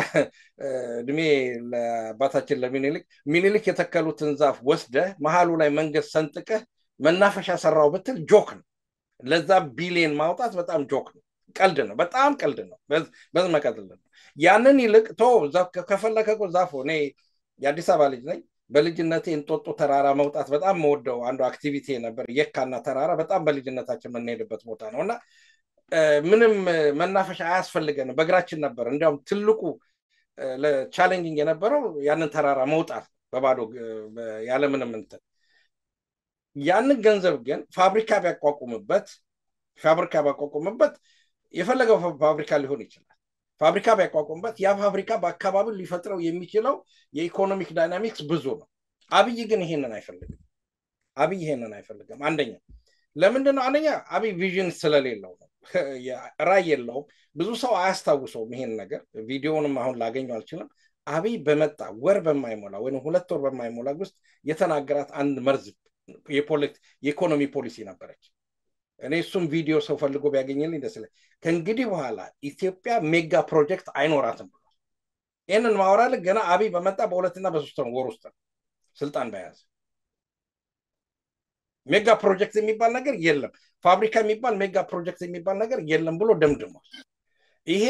እድሜ ለአባታችን ለሚኒሊክ የተከሉትን ዛፍ ወስደ መሃሉ ላይ መንገድ ሰንጥቀህ መናፈሻ ሰራው ብትል ጆክ ነው ለዛ ቢሊየን ማውጣት በጣም ጆክ ነው ቀልድ ነው በጣም ቀልድ ነው በዝ መቀጥል ነው ያንን ይልቅ ከፈለከ ዛፎ እኔ የአዲስ አበባ ልጅ ነኝ በልጅነቴ እንጦጦ ተራራ መውጣት በጣም መወደው አንዱ አክቲቪቲ ነበር የካና ተራራ በጣም በልጅነታችን የምንሄድበት ቦታ ነውና ምንም መናፈሻ አያስፈልገንም በእግራችን ነበር እንዲያውም ትልቁ ለቻሌንጂንግ የነበረው ያንን ተራራ መውጣት በባዶ ያለ ምንም እንትን ያንን ገንዘብ ግን ፋብሪካ ቢያቋቁምበት የፈለገው ፋብሪካ ሊሆን ይችላል ፋብሪካ ቢያቋቁምበት ያ ፋብሪካ በአካባቢው ሊፈጥረው የሚችለው የኢኮኖሚክ ዳይናሚክስ ብዙ ነው አብይ ግን ይሄንን አይፈልግም አንደኛ ለምንድነው አንደኛ አብይ ቪዥን ስለሌለው ነው ራዕይ የለውም ብዙ ሰው አያስታውሰውም ይሄን ነገር ቪዲዮውንም አሁን ላገኘው አልችልም አብይ በመጣ ወር በማይሞላ ወይ 2 ወር በማይሞላ ውስጥ የተናገራት አንድ መርዝ የኢኮኖሚ ፖሊሲ ነበረች እኔ እሱም ቪዲዮ ሰው ፈልጎ ቢያገኝልኝ ደስ ይላል ከእንግዲህ በኋላ ኢትዮጵያ ሜጋ ፕሮጀክት አይኖራትም ብሏል ይሄንን ማወራል ገና አብይ በመጣ በሁለትና በሶስት ወር ውስጥ ስልጣን በያዘ ሜጋ ፕሮጀክት የሚባል ነገር የለም ፋብሪካ የሚባል ሜጋ ፕሮጀክት የሚባል ነገር የለም ብሎ ደምድሟል ይሄ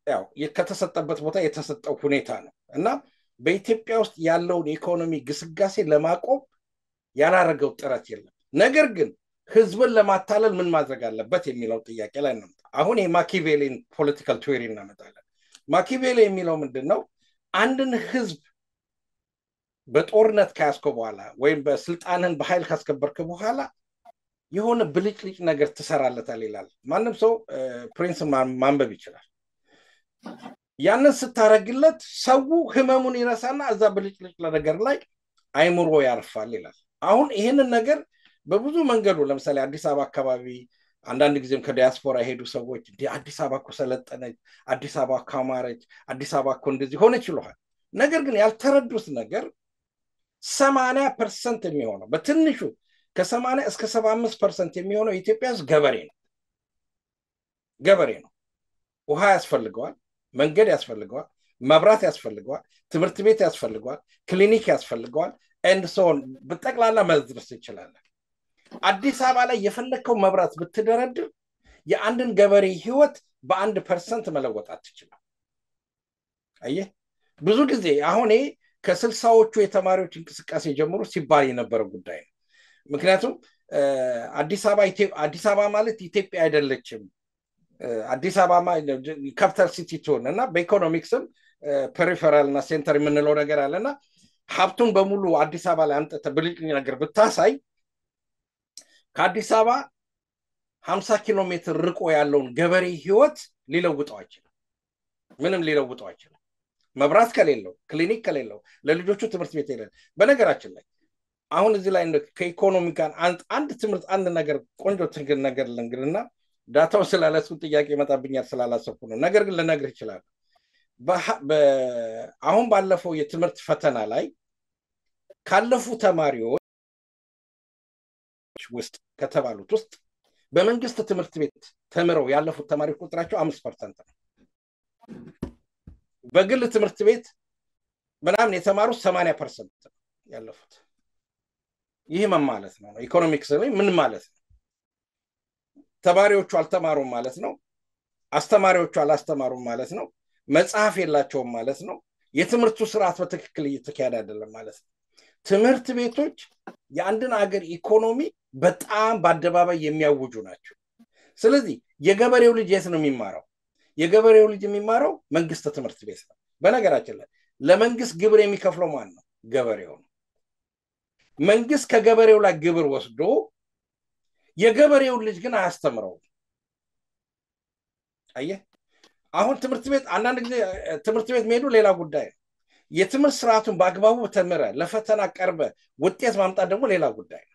ያው ከተሰጠበት ቦታ የተሰጠው ሁኔታ ነው እና በኢትዮጵያ ውስጥ ያለውን ኢኮኖሚ ግስጋሴ ለማቆም ያላረገው ጥረት የለም ነገር ግን ህዝብን ለማታለል ምን ማድረግ አለበት የሚለው ጥያቄ ላይ ነው አሁን የማኪቬሊን ፖለቲካል ቲዮሪ እናመጣለን ማኪቬሊ የሚለው ምንድነው አንድን ህዝብ በጦርነት ካስከው በኋላ ወይም በስልጣንን በኃይል ካስከበርክ በኋላ የሆነ ብልጭልጭ ነገር ተሰራለታል ይላል ማንንም ሰው ፕሪንስ ማንበብ ይችላል ያንን ስታረግለት ሰው ህመሙን ይረሳና እዛ ብልጭልጭ ነገር ላይ አይምሮ ያርፋል ይላል አሁን ይሄንን ነገር በብዙ መንገዱ ለምሳሌ አዲስ አበባ አካባቢ አንዳንድ ጊዜም ከዲያስፖራ ሄዱ ሰዎች አዲስ አበባ እኮ ሰለጠነች አዲስ አበባ ካማረች አዲስ አበባ እኮ እንደዚህ ሆነች ይሏል ነገር ግን ያልተረዱት ነገር 80% የሚሆነው በትንሹ ከ80 እስከ 75% የሚሆነው ኢትዮጵያ ገበሬ ነው ውሃ ያስፈልገዋል መንገድ ያስፈልገዋል መብራት ያስፈልገዋል ትምህርት ቤት ያስፈልገዋል ክሊኒክ ያስፈልገዋል ኤንድ ሶ ኦን በጠቅላላ መዝርስ ይችላል አዲስ አበባ ላይ የፈለከው መብራት ብትደረድር የአንድን ገበሬ ህይወት በ1% መለወጥ አትችልም አየህ ብዙ ጊዜ አሁን ከ60ዎቹ የተማሪዎች እንቅስቃሴ ጀምሮ ሲባል የነበረ ጉዳይ ነው ምክንያቱም አዲስ አበባ ማለት ኢትዮጵያ አይደለችም አዲስ አበባ ካፒታል ሲቲ ቶን እና በኢኮኖሚክስም ፔሪፌራል እና ሴንተር የምንለው ነገር አለና ሀብቱን በሙሉ አዲስ አበባ ላይ አንተ ብልጭልጭ ነገር ብታሳይ ከአዲስ አበባ 50 ኪሎ ሜትር ርቆ ያለውን ገበሬ ህይወት ሊለውጠው አይችልም ምንም ሊለውጠው አይችልም መብራት ከሌለው ክሊኒክ ከሌለው ለልጆቹ ትምህርት ቤት የሌለው በነገራችን ላይ አሁን እዚህ ላይ ከኢኮኖሚካን አንድ ትምህርት አንድ ነገር ቆንጆ ትግል ነገር ልንገርና ዳታው ስላለሱ ጥያቄ መጣብኛል ስላላሰብኩ ነው ነገር ግን ልነግርህ ይችላል አሁን ባለፈው የትምህርት ፈተና ላይ ካለፉ ተማሪዎች ውስጥ ከተባሉት ውስጥ በመንግስት ትምህርት ቤት ተምረው ያለፉት ተማሪዎች ቁጥራቸው 5% ነው በግል ትምህርት ቤት ምናምን የተማሩት 80% ያለፉት ይሄ ማለት ነው ኢኮኖሚክስ ላይ ምን ማለት ነው ተማሪዎቹ አልተማሩም ማለት ነው አስተማሪዎቹ አላስተማሩም ማለት ነው መጽሐፍ የላቸውም ማለት ነው የትምህርቱ ስርዓት በትክክል እየተካሄደ አይደለም ማለት ነው ትምህርት ቤቶች የአንድን ሀገር ኢኮኖሚ በጣም በአደባባይ የሚያውጁ ናቸው ስለዚህ የገበሬው ልጅ የት ነው የሚማረው የገበሬው ልጅ የሚማረው መንግስት ትምህርት ቤት ነው በነገራችን ላይ ለመንግስት ግብር የሚከፍለው ማን ነው ገበሬው ነው። መንግስት ከገበሬው ላይ ግብር ወስዶ የገበሬው ልጅ ግን አያስተምረው። አየህ አሁን ትምህርት ቤት አንዳንድ ጊዜ ትምህርት ቤት መሄዱ ሌላ ጉዳይ ነው። የትምህርት ስርዓቱን በአግባቡ ተምረ ለፈተና ቀርበ ውጤት ማምጣት ደግሞ ሌላ ጉዳይ ነው።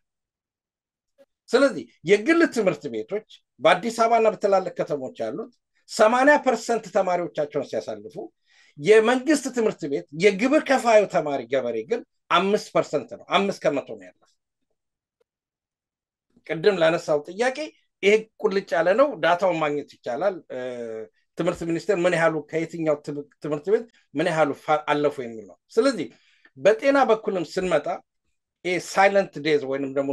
ስለዚህ የግል ትምህርት ቤቶች በአዲስ አበባና በትላልቅ ከተሞች ያሉት 80% ተማሪዎቻቸውን ሲያሳልፉ የመንግስት ትምህርት ቤት የግብር ከፋዩ ተማሪ ገበሬ ግን 5% ነው 5% ነው ያለው። ቅድም ላነሳው ጥያቄ ይሄ ቁልጭ ያለ ነው። ዳታውን ማግኘት ይቻላል። ትምህርት ሚኒስቴር ምን ያህሉ ከየትኛው ትምህርት ቤት ምን ያህሉ አለፉ የሚለው። ስለዚህ በጤና በኩልም ስንመጣ ሳይለንት ዴዝ ወይንም ደግሞ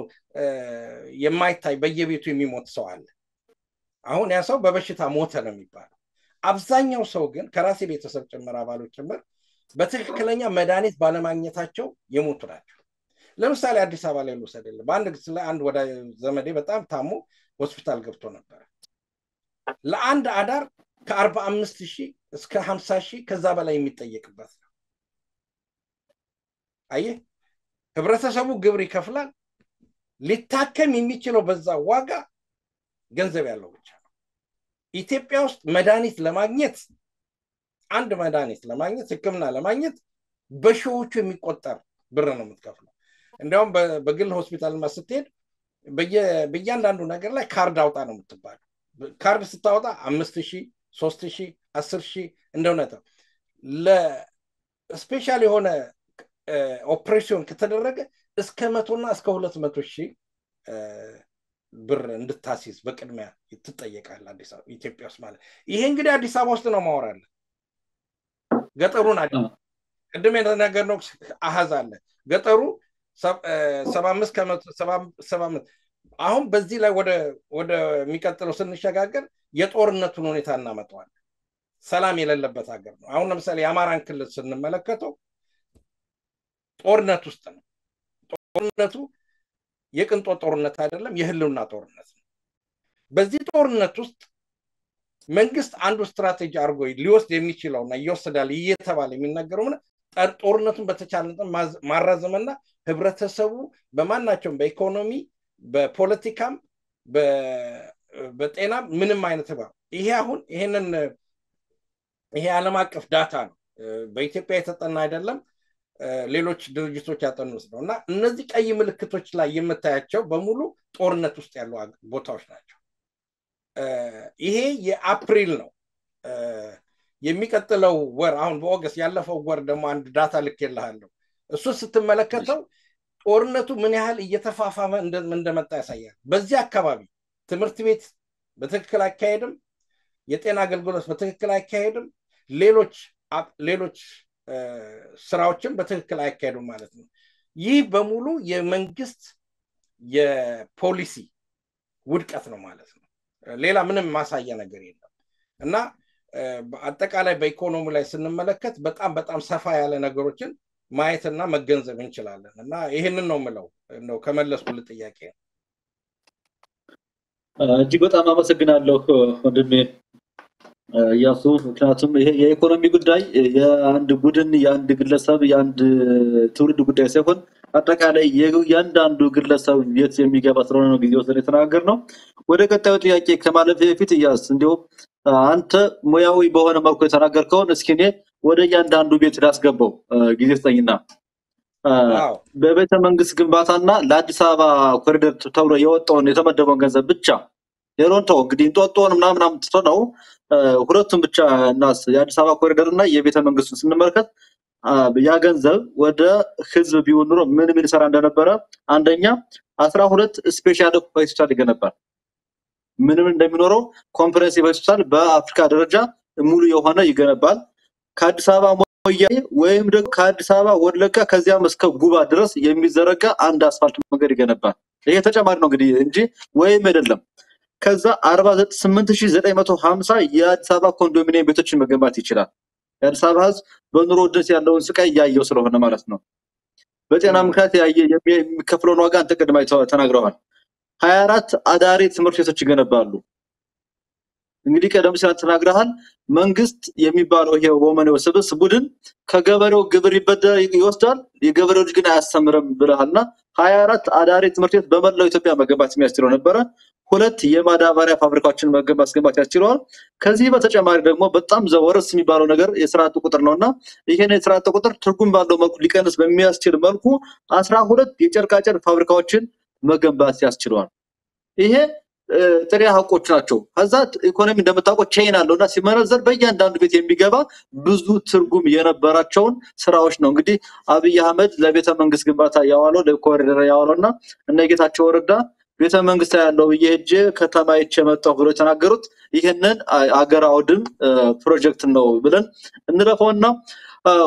የማይታይ በየቤቱ የሚሞት ሰው አለ። አሁን ያ ሰው በበሽታ ሞተ ነው የሚባለው። አብዛኛው ሰው ግን ከራሴ ቤተሰብ ጭምር አባሎች ጭምር በትክክለኛ መድኃኒት ባለማግኘታቸው የሞቱ ናቸው። ለምሳሌ አዲስ አበባ ላይ ልውሰድልህ። በአንድ ጊዜ ላይ አንድ ወደ ዘመዴ በጣም ታሞ ሆስፒታል ገብቶ ነበር። ለአንድ አዳር ከ45,000 እስከ 50,000 ከዛ በላይ የሚጠየቅበት ነው። አየህ ህብረተሰቡ ግብር ይከፍላል። ሊታከም የሚችለው በዛ ዋጋ ገንዘብ ያለው ብቻ ነው። ኢትዮጵያ ውስጥ መድኃኒት ለማግኘት አንድ መድኃኒት ለማግኘት ህክምና ለማግኘት በሺዎቹ የሚቆጠር ብር ነው የምትከፍለው። እንዲያውም በግል ሆስፒታል ስትሄድ በእያንዳንዱ ነገር ላይ ካርድ አውጣ ነው የምትባለው። ካርድ ስታወጣ 5,000 3,000 10,000 እንደሆነታ ለስፔሻል የሆነ ኦፕሬሽን ከተደረገ እስከ 100 እና እስከ 200,000 ብር እንድታሲዝ በቅድሚያ ትጠየቃል አዲስ አበባ ኢትዮጵያ ውስጥ ማለት። ይሄ እንግዲህ አዲስ አበባ ውስጥ ነው ማወራለ። ገጠሩን አይደል ቅድም የተናገርነው አሃዝ አለ። ገጠሩ 75%። አሁን በዚህ ላይ ወደ የሚቀጥለው ስንሸጋገር የጦርነቱን ሁኔታ እናመጣዋለን። ሰላም የሌለበት ሀገር ነው። አሁን ለምሳሌ የአማራን ክልል ስንመለከተው ጦርነት ውስጥ ነው። ጦርነቱ የቅንጦት ጦርነት አይደለም፣ የህልውና ጦርነት ነው። በዚህ ጦርነት ውስጥ መንግስት አንዱ ስትራቴጂ አድርጎ ሊወስድ የሚችለውና ይወስዳል እየተባለ የሚነገረው ጦርነቱን በተቻለ ማራዘምና ህብረተሰቡ በማናቸውም በኢኮኖሚ በፖለቲካም በጤና ምንም አይነት ይሄ አሁን ይሄ ዓለም አቀፍ ዳታ ነው። በኢትዮጵያ የተጠና አይደለም፣ ሌሎች ድርጅቶች ያጠኑት ነው። እና እነዚህ ቀይ ምልክቶች ላይ የምታያቸው በሙሉ ጦርነት ውስጥ ያሉ ቦታዎች ናቸው። ይሄ የአፕሪል ነው። የሚቀጥለው ወር አሁን በኦገስት ያለፈው ወር ደግሞ አንድ ዳታ ልኬልሃለሁ። እሱ ስትመለከተው ጦርነቱ ምን ያህል እየተፋፋመ እንደመጣ ያሳያል። በዚህ አካባቢ ትምህርት ቤት በትክክል አይካሄድም፣ የጤና አገልግሎት በትክክል አይካሄድም፣ ሌሎች ስራዎችን በትክክል አይካሄዱም ማለት ነው። ይህ በሙሉ የመንግስት የፖሊሲ ውድቀት ነው ማለት ነው። ሌላ ምንም ማሳያ ነገር የለም። እና አጠቃላይ በኢኮኖሚ ላይ ስንመለከት በጣም ሰፋ ያለ ነገሮችን ማየትና መገንዘብ እንችላለን። እና ይሄንን ነው የምለው ነው ከመለስኩልህ ጥያቄ። እጅግ በጣም አመሰግናለሁ ወንድሜ ያሱ። ምክንያቱም ይሄ የኢኮኖሚ ጉዳይ የአንድ ቡድን የአንድ ግለሰብ የአንድ ትውልድ ጉዳይ ሳይሆን አጠቃላይ የእያንዳንዱ ግለሰብ ቤት የሚገባ ስለሆነ ነው ጊዜ ወስደን የተናገርነው። ወደ ቀጣዩ ጥያቄ ከማለፍ በፊት እያስ እንደው አንተ ሙያዊ በሆነ መልኩ የተናገርከውን እስኪ እኔ ወደ እያንዳንዱ ቤት ላስገባው ጊዜ ስጠኝና በቤተ መንግስት ግንባታና ለአዲስ አበባ ኮሪደር ተብሎ የወጣውን የተመደበውን ገንዘብ ብቻ የሮንቶ እንግዲህ እንጦጦን ምናምን ነው ሁለቱም ብቻ እናስ የአዲስ አበባ ኮሪደርና የቤተ መንግስቱን ስንመለከት ያ ገንዘብ ወደ ህዝብ ቢሆን ኑሮ ምን ሰራ እንደነበረ አንደኛ 12 ስፔሻል ሆስፒታል ይገነባል። ምንም እንደሚኖረው ኮንፈረንስ ሆስፒታል በአፍሪካ ደረጃ ሙሉ የሆነ ይገነባል። ከአዲስ አበባ ሞያሌ ወይም ደግሞ ከአዲስ አበባ ወለጋ ከዚያም እስከ ጉባ ድረስ የሚዘረጋ አንድ አስፋልት መንገድ ይገነባል። ይሄ ተጨማሪ ነው እንግዲህ እንጂ ወይም አይደለም። ከዛ 48950 የአዲስ አበባ ኮንዶሚኒየም ቤቶችን መገንባት ይችላል። የአዲስ አበባ ህዝብ በኑሮ ውድነት ያለውን ስቃይ ያየው ስለሆነ ማለት ነው። በጤና ምክንያት የሚከፍለውን ዋጋ አንተ ቀድማ ተናግረዋል። 24 አዳሪ ትምህርት ቤቶች ይገነባሉ። እንግዲህ ቀደም ሲል ተናግረሃል መንግስት የሚባለው ይሄ ወመኔው ስብስብ ቡድን ከገበሬው ግብር ይወስዳል የገበሬው ልጅ ግን አያስተምርም ብለሃልና 24 አዳሪ ትምህርት ቤት በመላው ኢትዮጵያ መገንባት የሚያስችለው ነበረ ሁለት የማዳበሪያ ፋብሪካዎችን ማስገንባት ያስችለዋል ከዚህ በተጨማሪ ደግሞ በጣም ዘወርስ የሚባለው ነገር የስራ አጥ ቁጥር ነውና ይሄን የስራ አጥ ቁጥር ትርጉም ባለው መልኩ ሊቀንስ በሚያስችል መልኩ 12 የጨርቃጨርቅ ፋብሪካዎችን መገንባት ያስችለዋል ይሄ ጥሬ ሀቆች ናቸው ከዛ ኢኮኖሚ እንደምታውቀው ቼይን አለውና ሲመረዘር በእያንዳንዱ ቤት የሚገባ ብዙ ትርጉም የነበራቸውን ስራዎች ነው እንግዲህ አብይ አህመድ ለቤተ መንግስት ግንባታ ያዋለው ለኮሪደር ያዋለውና እነ ጌታቸው ወረዳ ቤተ መንግስት ያለው ይሄጄ ከተማ ይቸመጣው ብሎ ተናገሩት ይሄንን አገር አውድም ፕሮጀክት ነው ብለን እንለፈውና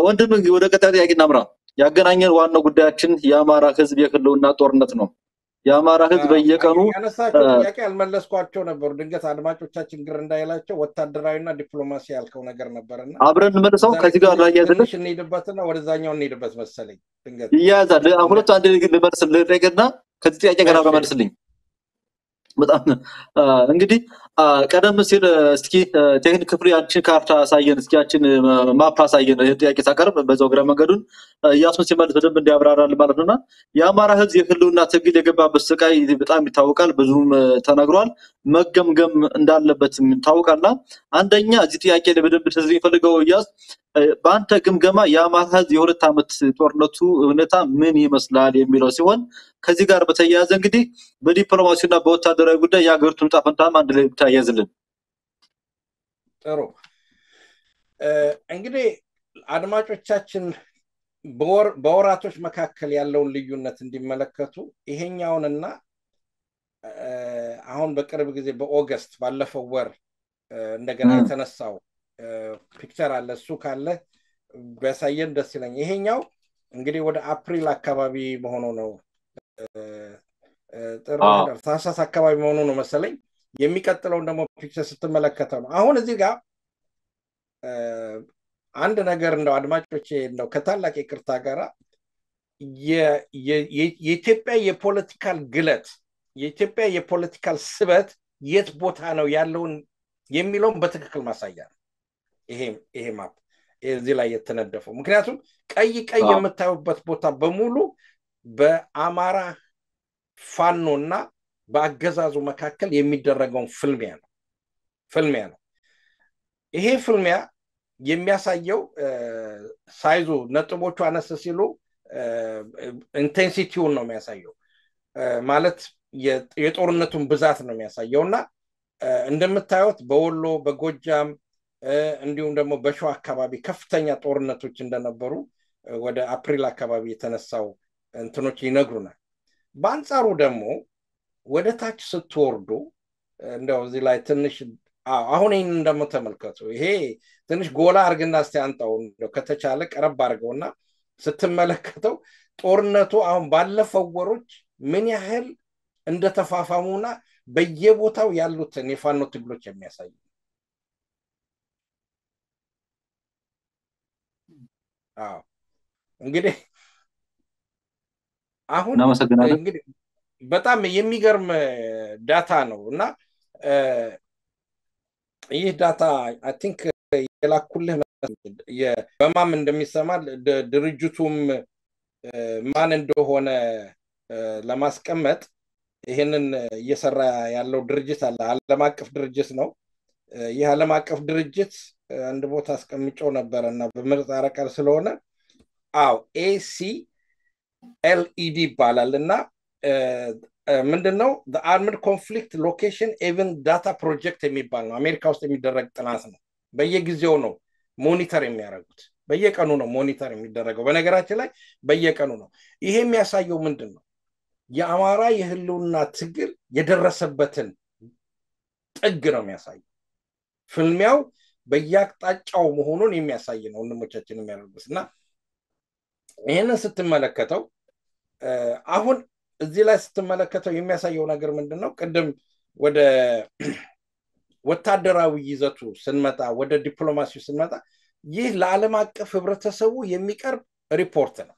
ወንድም ወደ ቀጣይ ጥያቄ እናምራ ያገናኘን ዋናው ጉዳያችን የአማራ ህዝብ የክልውና ጦርነት ነው የአማራ ህዝብ በየቀኑ ያነሳቸው ጥያቄ አልመለስኳቸው ነበር ድንገት አድማጮቻችን ግር እንዳይላቸው ወታደራዊና ዲፕሎማሲ ያልከው ነገር ነበርና አብረን እንመልሰው ከዚህ ጋር ላይ ያዘልሽ እንሄድበትና ወደዛኛው እንሄድበት መሰለኝ ድንገት ይያዛል ሁለቱ አንድ ልጅ ልመልስ ልጠይቅና ከዚህ ጥያቄ ጋር አብረን በጣም እንግዲህ ቀደም ሲል እስኪ ቴክኒክ ክፍሉ ያንቺን ካርታ ሳየን እስኪ ያንቺን ማፕ ሳየን ጥያቄ ሳቀርብ በዛው ግራ መንገዱን ያስመስ ሲመልስ በደንብ እንዲያብራራል ማለት ነውና የአማራ ህዝብ የህልውና ትግል የገባበት ስቃይ በጣም ይታወቃል ብዙም ተነግሯል መገምገም እንዳለበት ታውቃልና አንደኛ እዚህ ጥያቄ ላይ በደንብ ተዝሪ ፈልገው ያስ በአንተ ግምገማ የአማራ ህዝብ የሁለት ዓመት ጦርነቱ ሁኔታ ምን ይመስላል የሚለው ሲሆን ከዚህ ጋር በተያያዘ እንግዲህ በዲፕሎማሲውና በወታደራዊ ጉዳይ ያገርቱን ጣፈንታም አንድ ላይ ታያዝልን ጥሩ እንግዲህ አድማጮቻችን በወራቶች መካከል ያለውን ልዩነት እንዲመለከቱ ይሄኛውንና አሁን በቅርብ ጊዜ በኦገስት ባለፈው ወር እንደገና የተነሳው ፒክቸር አለ እሱ ካለ በሳየን ደስ ይለኛል ይሄኛው እንግዲህ ወደ አፕሪል አካባቢ መሆኑ ነው ጥሩ ታህሳስ አካባቢ መሆኑ ነው መሰለኝ የሚቀጥለው ደግሞ ፒክቸር ስትመለከተው ነው አሁን እዚህ ጋር አንድ ነገር እንደው አድማጮቼ እንደው ከታላቅ ይቅርታ ጋራ የኢትዮጵያ የፖለቲካል ግለት የኢትዮጵያ የፖለቲካል ስበት የት ቦታ ነው ያለውን የሚለውን በትክክል ማሳያ ነው ይሄ ማፕ እዚህ ላይ የተነደፈው ምክንያቱም ቀይ የምታዩበት ቦታ በሙሉ በአማራ ፋኖና በአገዛዙ መካከል የሚደረገው ፍልሚያ ነው ይሄ ፍልሚያ የሚያሳየው ሳይዙ ነጥቦቹ አነስ ሲሉ ኢንቴንሲቲውን ነው የሚያሳየው ማለት የጦርነቱን ብዛት ነው የሚያሳየውና እንደምታዩት በወሎ በጎጃም እንዲሁም ደግሞ በሸዋ አካባቢ ከፍተኛ ጦርነቶች እንደነበሩ ወደ አፕሪል አካባቢ የተነሳው እንትኖች ይነግሩናል በአንጻሩ ደግሞ ወደ ታች ስትወርዱ እንደው እዚህ ላይ ትንሽ አሁን ይሄን እንደምትመለከቱ ይሄ ትንሽ ጎላ አርግና አስተያንጣው እንደው ከተቻለ ቀረብ አርገውና ስትመለከተው ጦርነቱ አሁን ባለፈው ወሮች ምን ያህል እንደተፋፋሙና በየቦታው ያሉትን የፋኖ ትግሎች የሚያሳዩ እንግዲህ አሁን እንግዲህ በጣም የሚገርም ዳታ ነው እና ይህ ዳታ አይ ቲንክ የላኩልህ በማም እንደሚሰማ ድርጅቱም ማን እንደሆነ ለማስቀመጥ ይሄንን እየሰራ ያለው ድርጅት አለ ዓለም አቀፍ ድርጅት ነው ይህ ዓለም አቀፍ ድርጅት አንድ ቦታ አስቀምጨው ነበርና በመርጣራ ቃል ስለሆነ ACLED ይባላልና ምንድነው the armed conflict location even data project የሚባል ነው አሜሪካ ውስጥ የሚደረግ ጥናት ነው በየጊዜው ነው ሞኒተር የሚያደርጉት በየቀኑ ነው ሞኒተር የሚደረገው በነገራችን ላይ በየቀኑ ነው ይሄ የሚያሳየው ምንድነው የአማራ የህልውና ትግል የደረሰበትን ጥግ ነው የሚያሳየው ፍልሚያው በየአቅጣጫው መሆኑን የሚያሳይ ነው ወንድሞቻችን የሚያደርጉትና ይሄንን ስትመለከተው አሁን እዚህ ላይ ስትመለከተው የሚያሳየው ነገር ምንድነው ቅድም ወደ ወታደራዊ ይዘቱ ስንመጣ ወደ ዲፕሎማሲው ስንመጣ ይህ ለዓለም አቀፍ ህብረተሰቡ የሚቀርብ ሪፖርት ነው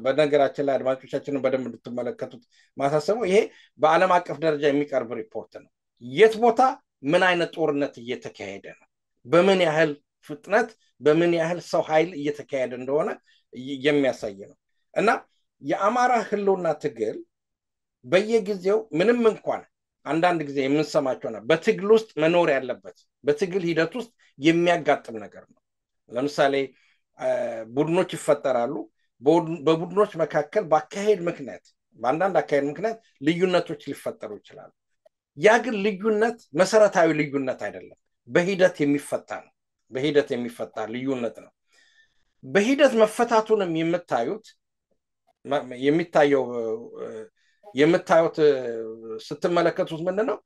በነገራችን ላይ አድማጮቻችንን በደንብ እንድትመለከቱት ማሳሰበው ይሄ በዓለም አቀፍ ደረጃ የሚቀርብ ሪፖርት ነው የት ቦታ ምን አይነት ጦርነት እየተካሄደ ነው፣ በምን ያህል ፍጥነት በምን ያህል ሰው ኃይል እየተካሄደ እንደሆነ የሚያሳይ ነው። እና የአማራ ህልውና ትግል በየጊዜው ምንም እንኳን አንዳንድ ጊዜ የምንሰማቸውና በትግል ውስጥ መኖር ያለበት በትግል ሂደት ውስጥ የሚያጋጥም ነገር ነው። ለምሳሌ ቡድኖች ይፈጠራሉ። በቡድኖች መካከል በአካሄድ ምክንያት በአንዳንድ አካሄድ ምክንያት ልዩነቶች ሊፈጠሩ ይችላሉ። ያ ግን ልዩነት መሰረታዊ ልዩነት አይደለም፣ በሂደት የሚፈታ ነው። በሂደት የሚፈታ ልዩነት ነው። በሂደት መፈታቱንም የምታዩት ስትመለከቱት ምንድነው?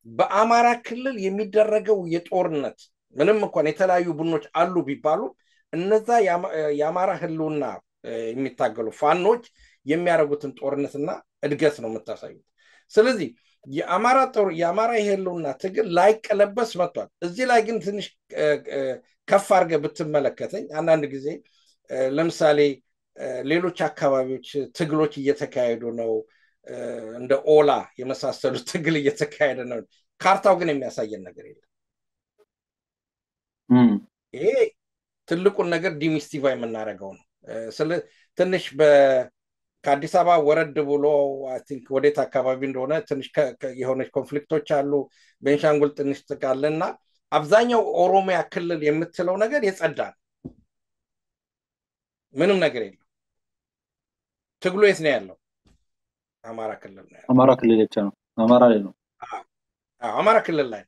በአማራ ክልል የሚደረገው የጦርነት ምንም እንኳን የተለያዩ ቡድኖች አሉ ቢባሉ እነዛ የአማራ ህልውና የሚታገሉ ፋኖች የሚያደርጉትን ጦርነትና እድገት ነው የምታሳዩት። ስለዚህ የአማራ የህልውና ትግል ላይቀለበስ መጥቷል። እዚህ ላይ ግን ትንሽ ከፍ አድርገህ ብትመለከተኝ አንዳንድ ጊዜ ለምሳሌ ሌሎች አካባቢዎች ትግሎች እየተካሄዱ ነው፣ እንደ ኦላ የመሳሰሉ ትግል እየተካሄደ ነው። ካርታው ግን የሚያሳየን ነገር የለም። ይሄ ትልቁን ነገር ዲሚስቲፋይ የምናደርገው ነው። ትንሽ ከአዲስ አበባ ወረድ ብሎ አይ ቲንክ ወዴት አካባቢ እንደሆነ ትንሽ የሆነች ኮንፍሊክቶች አሉ። ቤንሻንጉል ትንሽ ጥቃለና አብዛኛው ኦሮሚያ ክልል የምትለው ነገር የጸዳ ነው። ምንም ነገር የለም። ትግሉ የት ነው ያለው? አማራ ክልል ነው ያለው። አማራ ክልል ብቻ ነው። አማራ ላይ ነው። አማራ ክልል ላይ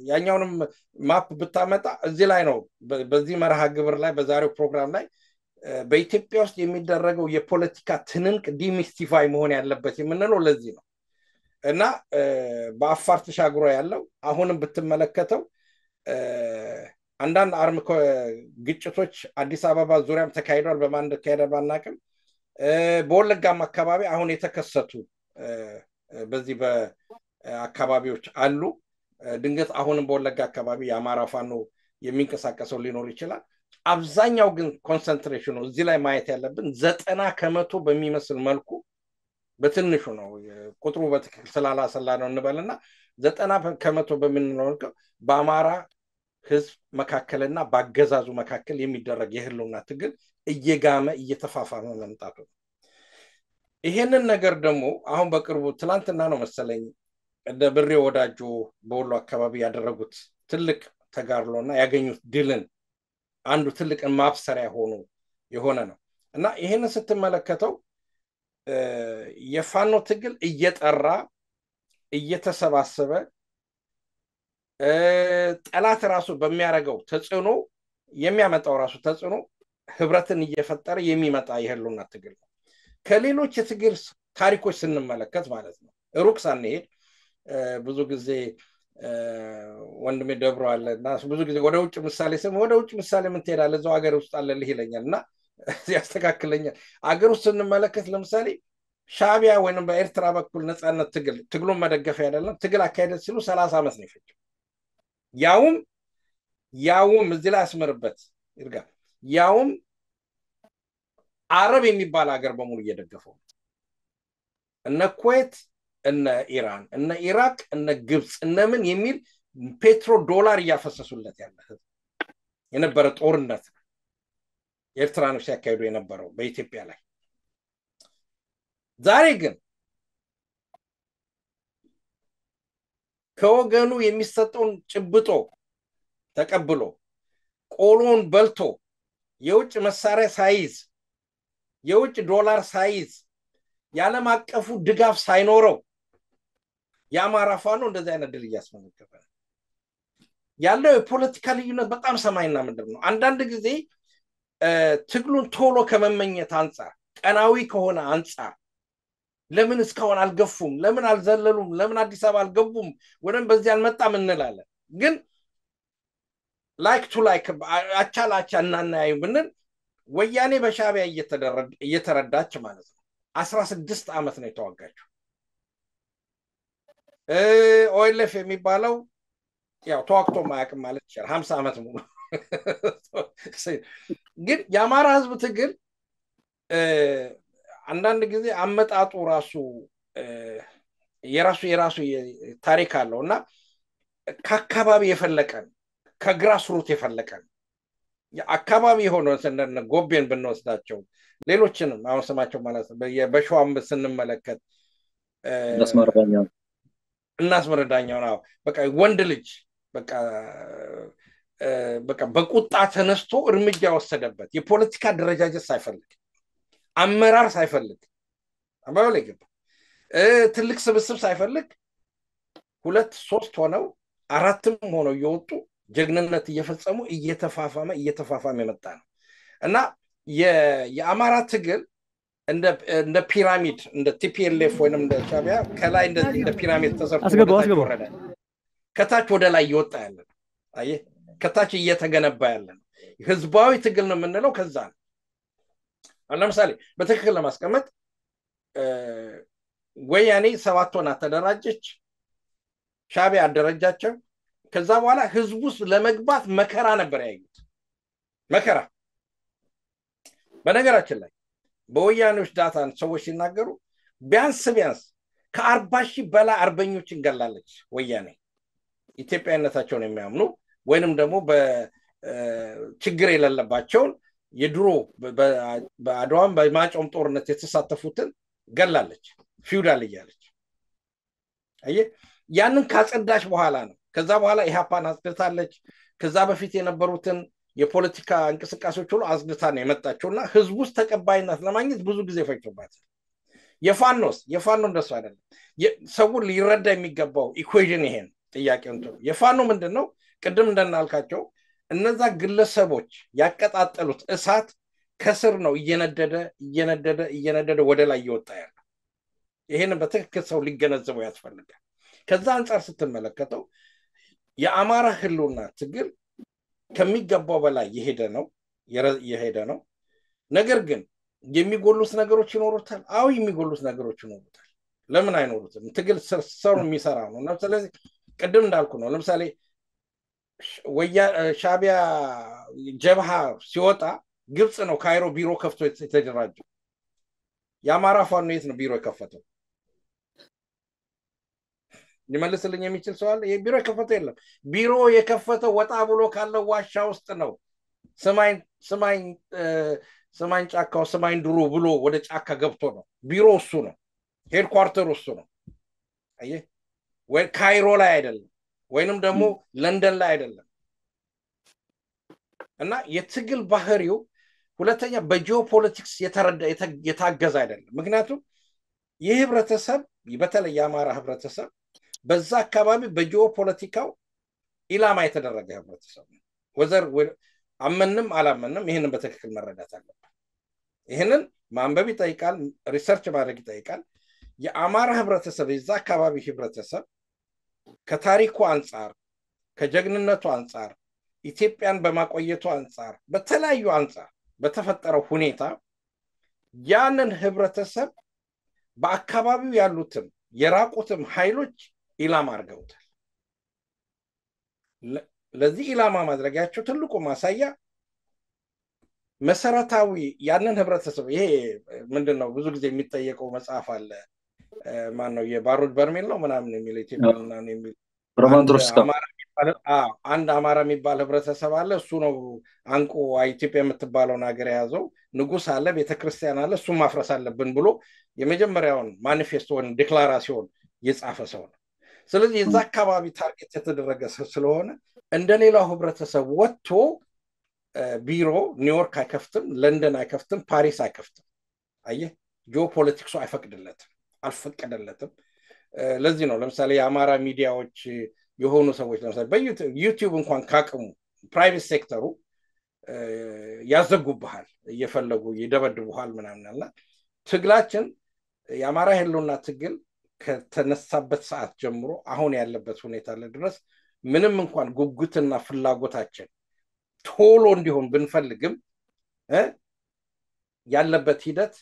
ያኛውንም ማፕ ብታመጣ እዚህ ላይ ነው። በዚህ መርሃ ግብር ላይ በዛሬው ፕሮግራም ላይ በኢትዮጵያ ውስጥ የሚደረገው የፖለቲካ ትንንቅ ዲሚስቲፋይ መሆን ያለበት የምንለው ለዚህ ነው። እና በአፋር ተሻግሮ ያለው አሁንም ብትመለከተው አንዳንድ አርም ግጭቶች አዲስ አበባ ዙሪያም ተካሂዷል። በማን እንደተካሄደ ባናቅም በወለጋም አካባቢ አሁን የተከሰቱ በዚህ በአካባቢዎች አሉ። ድንገት አሁንም በወለጋ አካባቢ የአማራ ፋኖ የሚንቀሳቀሰው ሊኖር ይችላል። አብዛኛው ግን ኮንሰንትሬሽኑ እዚህ ላይ ማየት ያለብን 90% በሚመስል መልኩ በትንሹ ነው፣ ቁጥሩ በትክክል ስላላሰላ ነው እንበልና 90% በምንለው በአማራ ህዝብ መካከልና በአገዛዙ መካከል የሚደረግ የህልውና ትግል እየጋመ እየተፋፋመ መምጣቱ ነው። ይሄንን ነገር ደግሞ አሁን በቅርቡ ትላንትና ነው መሰለኝ ደብሬ ወዳጆ በወሎ አካባቢ ያደረጉት ትልቅ ተጋድሎና ያገኙት ድልን አንዱ ትልቅ ማብሰሪያ የሆነ ነው። እና ይሄንን ስትመለከተው የፋኖ ትግል እየጠራ እየተሰባሰበ ጠላት ራሱ በሚያደርገው ተጽዕኖ የሚያመጣው ራሱ ተጽዕኖ ህብረትን እየፈጠረ የሚመጣ የህልውና ትግል ነው። ከሌሎች የትግል ታሪኮች ስንመለከት ማለት ነው ሩቅ ሳንሄድ ብዙ ጊዜ ወንድሜ ደብሮ አለና ብዙ ጊዜ ወደ ውጭ ምሳሌ ምን ትሄዳለህ እዛው ሀገር ውስጥ አለልህ ይለኛልና ያስተካክለኛል። ሀገር ውስጥ ስንመለከት ለምሳሌ ሻዕቢያ ወይንም በኤርትራ በኩል ነፃነት ትግሉን መደገፍ አይደለም ትግል አካሄደ ሲሉ 30 ዓመት ነው የፈጀው። ያውም እዚህ ላይ አስመርበት ይርጋ ያውም አረብ የሚባል ሀገር በሙሉ እየደገፈው እነ ኩዌት እነ ኢራን እነ ኢራቅ እነ ግብጽ እነምን የሚል ፔትሮ ዶላር እያፈሰሱለት ያለ የነበረ ጦርነት ኤርትራኖች ሲያካሂዱ የነበረው በኢትዮጵያ ላይ። ዛሬ ግን ከወገኑ የሚሰጠውን ጭብጦ ተቀብሎ ቆሎን በልቶ የውጭ መሳሪያ ሳይዝ የውጭ ዶላር ሳይዝ የዓለም አቀፉ ድጋፍ ሳይኖረው የአማራ ፋኖ እንደዚህ አይነት ድል እያስመዘገበ ያለው የፖለቲካ ልዩነት በጣም ሰማይና ምድር ነው። አንዳንድ ጊዜ ትግሉን ቶሎ ከመመኘት አንፃር ቀናዊ ከሆነ አንፃር ለምን እስካሁን አልገፉም፣ ለምን አልዘለሉም፣ ለምን አዲስ አበባ አልገቡም፣ ወደም በዚህ አልመጣም እንላለን። ግን ላይክ ቱ ላይክ አቻላቻ እናናዩ ብንል ወያኔ በሻዕቢያ እየተረዳች ማለት ነው 16 ዓመት ነው የተዋጋቸው። ኦኤልኤፍ የሚባለው ያው ተዋክቶ ማያውቅም ማለት ይችላል 50 ዓመት ሙሉ። ግን የአማራ ህዝብ ትግል አንዳንድ ጊዜ አመጣጡ ራሱ የራሱ ታሪክ አለውና ከአካባቢ የፈለቀ ነው። ከግራስ ሩት የፈለቀ ነው። የአካባቢ የሆነው ስንነ ጎቤን ብንወስዳቸው ሌሎችንም አሁን ስማቸው ማለት ነው በሸዋም ስንመለከት እናስመረዳኛው ነው። በቃ ወንድ ልጅ በቃ በቁጣ ተነስቶ እርምጃ ወሰደበት። የፖለቲካ ደረጃጀት ሳይፈልግ አመራር ሳይፈልግ አባባል ይገባ ትልቅ ስብስብ ሳይፈልግ 2 3 ሆነው 4ም ሆነው እየወጡ ጀግንነት እየፈጸሙ እየተፋፋመ የመጣ ነው እና የአማራ ትግል እንደ ፒራሚድ እንደ ቲፒኤልኤፍ ወይንም እንደ ሻቢያ ከላይ እንደ ፒራሚድ ተሰርቶ ወረደ ከታች ወደ ላይ ይወጣ ያለ አየ ከታች እየተገነባ ያለ ህዝባዊ ትግል ነው የምንለው። ከዛ ለምሳሌ በትክክል ለማስቀመጥ ወያኔ 7 ሆና ተደራጀች፣ ሻቢያ አደረጃቸው። ከዛ በኋላ ህዝቡ ለመግባት መከራ ነበር ያዩት። መከራ በነገራችን ላይ በወያኔዎች ዳታ ሰዎች ሲናገሩ ቢያንስ ከ40,000 በላይ አርበኞች እንገላለች ወያኔ ኢትዮጵያዊነታቸውን የሚያምኑ ወይንም ደግሞ በችግር የሌለባቸውን የድሮ በአድዋም በማጮም ጦርነት የተሳተፉትን ገላለች ፊውዳል እያለች። አየ ያንን ካጸዳች በኋላ ነው። ከዛ በኋላ ኢሃፓን አጽድታለች። ከዛ በፊት የነበሩትን የፖለቲካ እንቅስቃሴዎች ሁሉ አጽድታ ነው የመጣችውና ህዝቡ ውስጥ ተቀባይነት ለማግኘት ብዙ ጊዜ ፈጅቶባታል። የፋኖ እንደሱ አይደለም። ሰው ሊረዳ የሚገባው ኢኩዌሽን ይሄን ጥያቄው እንትን የፋኖ ምንድነው? ቅድም እንደናልካቸው እነዛ ግለሰቦች ያቀጣጠሉት እሳት ከስር ነው እየነደደ ወደ ላይ ይወጣ ያለ። ይሄን በትክክል ሰው ሊገነዘበው ያስፈልጋል። ከዛ አንፃር ስትመለከተው የአማራ ህልውና ትግል ከሚገባው በላይ የሄደ ነው። ነገር ግን የሚጎሉት ነገሮች ይኖሩታል። አዎ የሚጎሉት ነገሮች ይኖሩታል። ለምን አይኖሩትም? ትግል ሰው የሚሰራ ነው። ስለዚህ ቅድም እንዳልኩ ነው። ለምሳሌ ሻቢያ ጀብሃ ሲወጣ ግብጽ ነው ካይሮ ቢሮ ከፍቶ የተደራጀው። የአማራ ፋኖ የት ነው ቢሮ የከፈተው? ሊመልስልኝ የሚችል ሰው አለ? ቢሮ የከፈተው የለም። ቢሮ የከፈተው ወጣ ብሎ ካለው ዋሻ ውስጥ ነው። ስማኝ ጫካው ስማኝ ድሩ ብሎ ወደ ጫካ ገብቶ ነው። ቢሮ እሱ ነው። ሄድኳርተሩ እሱ ነው። አየህ ወይ ካይሮ ላይ አይደለም ወይንም ደግሞ ለንደን ላይ አይደለም። እና የትግል ባህሪው ሁለተኛ በጂኦፖለቲክስ የታገዘ አይደለም። ምክንያቱም ይህ ህብረተሰብ በተለይ የአማራ ህብረተሰብ በዛ አካባቢ በጂኦፖለቲካው ኢላማ የተደረገ ህብረተሰብ ነው። ወዘር አመንም አላመንም ይሄንን በትክክል መረዳት አለበት። ይሄንን ማንበብ ይጠይቃል፣ ሪሰርች ማድረግ ይጠይቃል። የአማራ ህብረተሰብ የዛ አካባቢ ህብረተሰብ ከታሪኩ አንፃር ከጀግንነቱ አንፃር ኢትዮጵያን በማቆየቱ አንፃር በተለያዩ አንፃር በተፈጠረው ሁኔታ ያንን ህብረተሰብ በአካባቢው ያሉትን የራቁትም ኃይሎች ኢላማ አድርገውታል። ለዚህ ኢላማ ማድረጊያቸው ትልቁ ማሳያ መሰረታዊ ያንን ህብረተሰብ ይሄ ምንድነው ብዙ ጊዜ የሚጠየቀው መጽሐፍ አለ ማነው የባሩድ በርሜል ነው ምናምን የሚለው ኢትዮጵያ ምናምን የሚል አንድ አማራ የሚባል ህብረተሰብ አለ። እሱ ነው አንቆ ኢትዮጵያ የምትባለውን ሀገር የያዘው። ንጉስ አለ፣ ቤተክርስቲያን አለ፣ እሱን ማፍረስ አለብን ብሎ የመጀመሪያውን ማኒፌስቶን ዲክላራሲዮን የጻፈ ሰው ነው። ስለዚህ የዛ አካባቢ ታርጌት የተደረገ ስለሆነ እንደሌላው ህብረተሰብ ወጥቶ ቢሮ ኒውዮርክ አይከፍትም፣ ለንደን አይከፍትም፣ ፓሪስ አይከፍትም። አየህ ጂኦፖለቲክሱ አይፈቅድለትም፣ አልፈቀደለትም። ለዚህ ነው ለምሳሌ የአማራ ሚዲያዎች የሆኑ ሰዎች ለምሳሌ በዩቲዩብ እንኳን ካቅሙ ፕራይቬት ሴክተሩ ያዘጉብሃል፣ እየፈለጉ ይደበድቡሃል ምናምናልና ትግላችን የአማራ ህልውና ትግል ከተነሳበት ሰዓት ጀምሮ አሁን ያለበት ሁኔታ ድረስ ምንም እንኳን ጉጉትና ፍላጎታችን ቶሎ እንዲሆን ብንፈልግም ያለበት ሂደት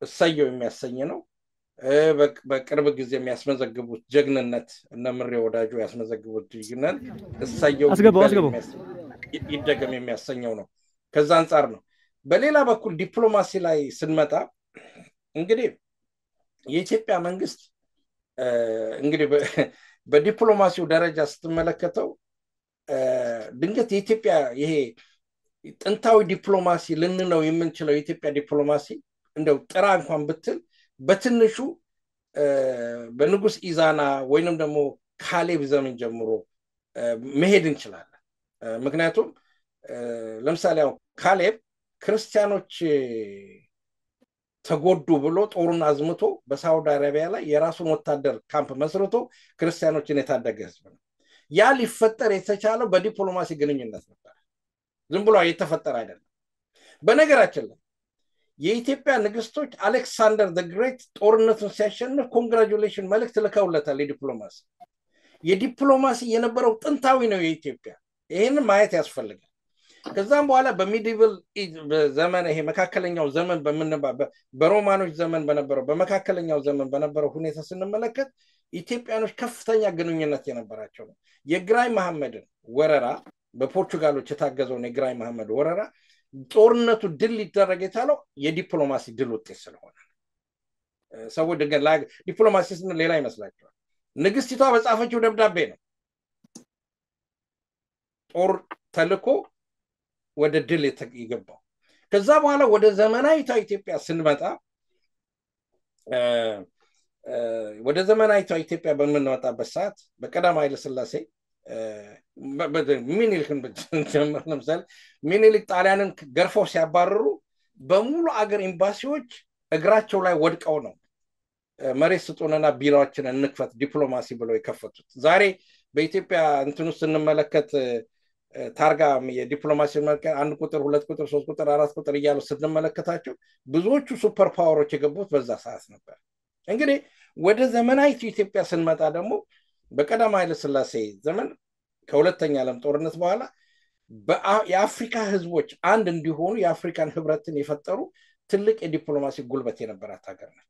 እሰየው የሚያሰኝ ነው። በቅርብ ጊዜ የሚያስመዘግቡት ጀግንነት እነ ምሬ ወዳጁ ያስመዘግቡት ጀግንነት እሰየው ይደገም የሚያሰኘው ነው። ከዛ አንፃር ነው። በሌላ በኩል ዲፕሎማሲ ላይ ስንመጣ እንግዲህ የኢትዮጵያ መንግስት እንግዲህ በዲፕሎማሲው ደረጃ ስትመለከተው ድንገት የኢትዮጵያ ይሄ ጥንታዊ ዲፕሎማሲ ልንለው የምንችለው የኢትዮጵያ ዲፕሎማሲ እንደው ጥራ እንኳን ብትል በትንሹ በንጉስ ኢዛና ወይንም ደግሞ ካሌብ ዘመን ጀምሮ መሄድ እንችላለን። ምክንያቱም ለምሳሌ ካሌብ ክርስቲያኖች ተጎዱ ብሎ ጦሩን አዝምቶ በሳውዲ አረቢያ ላይ የራሱን ወታደር ካምፕ መስርቶ ክርስቲያኖችን የታደገ ህዝብ ነው። ያ ሊፈጠር የተቻለው በዲፕሎማሲ ግንኙነት ነበር። ዝም ብሎ የተፈጠረ አይደለም። በነገራችን ላይ የኢትዮጵያ ንግስቶች አሌክሳንደር ዘ ግሬት ጦርነቱን ሲያሸንፍ ኮንግራቹሌሽን መልእክት ልከውለታል። የዲፕሎማሲ የነበረው ጥንታዊ ነው የኢትዮጵያ። ይሄንን ማየት ያስፈልጋል። ከዛም በኋላ በሚዲቭል ዘመን ይሄ መካከለኛው ዘመን በሮማኖች ዘመን በመካከለኛው ዘመን በነበረው ሁኔታ ስንመለከት ኢትዮጵያኖች ከፍተኛ ግንኙነት የነበራቸው ነው። የግራኝ መሐመድን ወረራ በፖርቹጋሎች የታገዘውን የግራኝ መሐመድ ወረራ ጦርነቱ ድል ሊደረግ የቻለው የዲፕሎማሲ ድል ውጤት ስለሆነ ሰዎች ዲፕሎማሲ ስንል ሌላ ይመስላቸዋል። ንግስቲቷ በጻፈችው ደብዳቤ ነው ጦር ተልኮ ወደ ድል ይገባው። ከዛ በኋላ ወደ ዘመናዊቷ ኢትዮጵያ ስንመጣ ወደ ዘመናዊቷ ኢትዮጵያ በምንመጣበት ሰዓት በቀዳማዊ ኃይለ ሥላሴ ሚኒሊክን ጀምር ለምሳሌ ሚኒሊክ ጣሊያንን ገርፈው ሲያባረሩ በሙሉ አገር ኤምባሲዎች እግራቸው ላይ ወድቀው ነው መሬት ስጡንና ቢሮዎችን እንክፈት ዲፕሎማሲ ብለው የከፈቱት። ዛሬ በኢትዮጵያ እንትኑ ስንመለከት ታርጋ የዲፕሎማሲ መልከት 1 ቁጥር 2 ቁጥር 3 ቁጥር 4 ቁጥር እያሉ ስንመለከታቸው ብዙዎቹ ሱፐር ፓወሮች የገቡት በዛ ሰዓት ነበር። እንግዲህ ወደ ዘመናዊ ኢትዮጵያ ስንመጣ ደግሞ በቀዳማዊ ኃይለ ሥላሴ ዘመን ከሁለተኛ ዓለም ጦርነት በኋላ የአፍሪካ ህዝቦች አንድ እንዲሆኑ የአፍሪካን ህብረትን የፈጠሩ ትልቅ የዲፕሎማሲ ጉልበት የነበራት ሀገር ነች።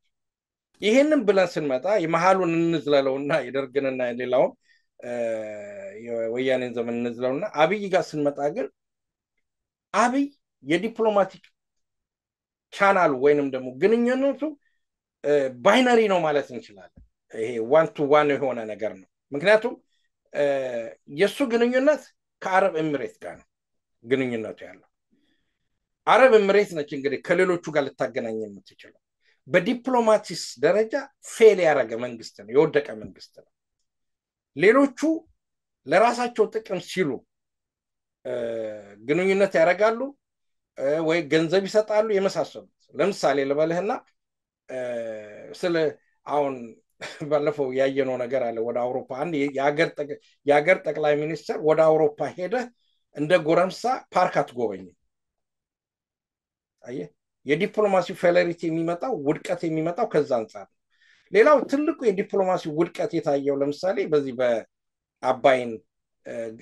ይሄንን ብለን ስንመጣ የመሃሉን እንዝለለውና የደርግንና ሌላውን የወያኔን ዘመን እንዝለውና አብይ ጋር ስንመጣ ግን አብይ የዲፕሎማቲክ ቻናል ወይንም ደግሞ ግንኙነቱ ባይነሪ ነው ማለት እንችላለን። ይሄ ዋን ቱ ዋን የሆነ ነገር ነው። ምክንያቱም የሱ ግንኙነት ከአረብ ኤሚሬት ጋር ነው ግንኙነቱ ያለው። አረብ ኤሚሬት ነች እንግዲህ ከሌሎቹ ጋር ልታገናኝ የምትችለው። በዲፕሎማቲክስ ደረጃ ፌል ያደረገ መንግስት ነው፣ የወደቀ መንግስት ነው። ሌሎቹ ለራሳቸው ጥቅም ሲሉ ግንኙነት ያደርጋሉ ወይ ገንዘብ ይሰጣሉ የመሳሰሉት። ለምሳሌ ልበልህና ስለ አሁን ባለፈው ያየነው ነገር አለ። ወደ አውሮፓ አንድ የሀገር ጠቅላይ ሚኒስትር ወደ አውሮፓ ሄደ እንደ ጎረምሳ ፓርክ አትጎበኝ። አየህ የዲፕሎማሲ ፌለሪቲ የሚመጣው ውድቀት የሚመጣው ከዛ አንፃር ነው። ሌላው ትልቁ የዲፕሎማሲ ውድቀት የታየው ለምሳሌ በዚህ በአባይን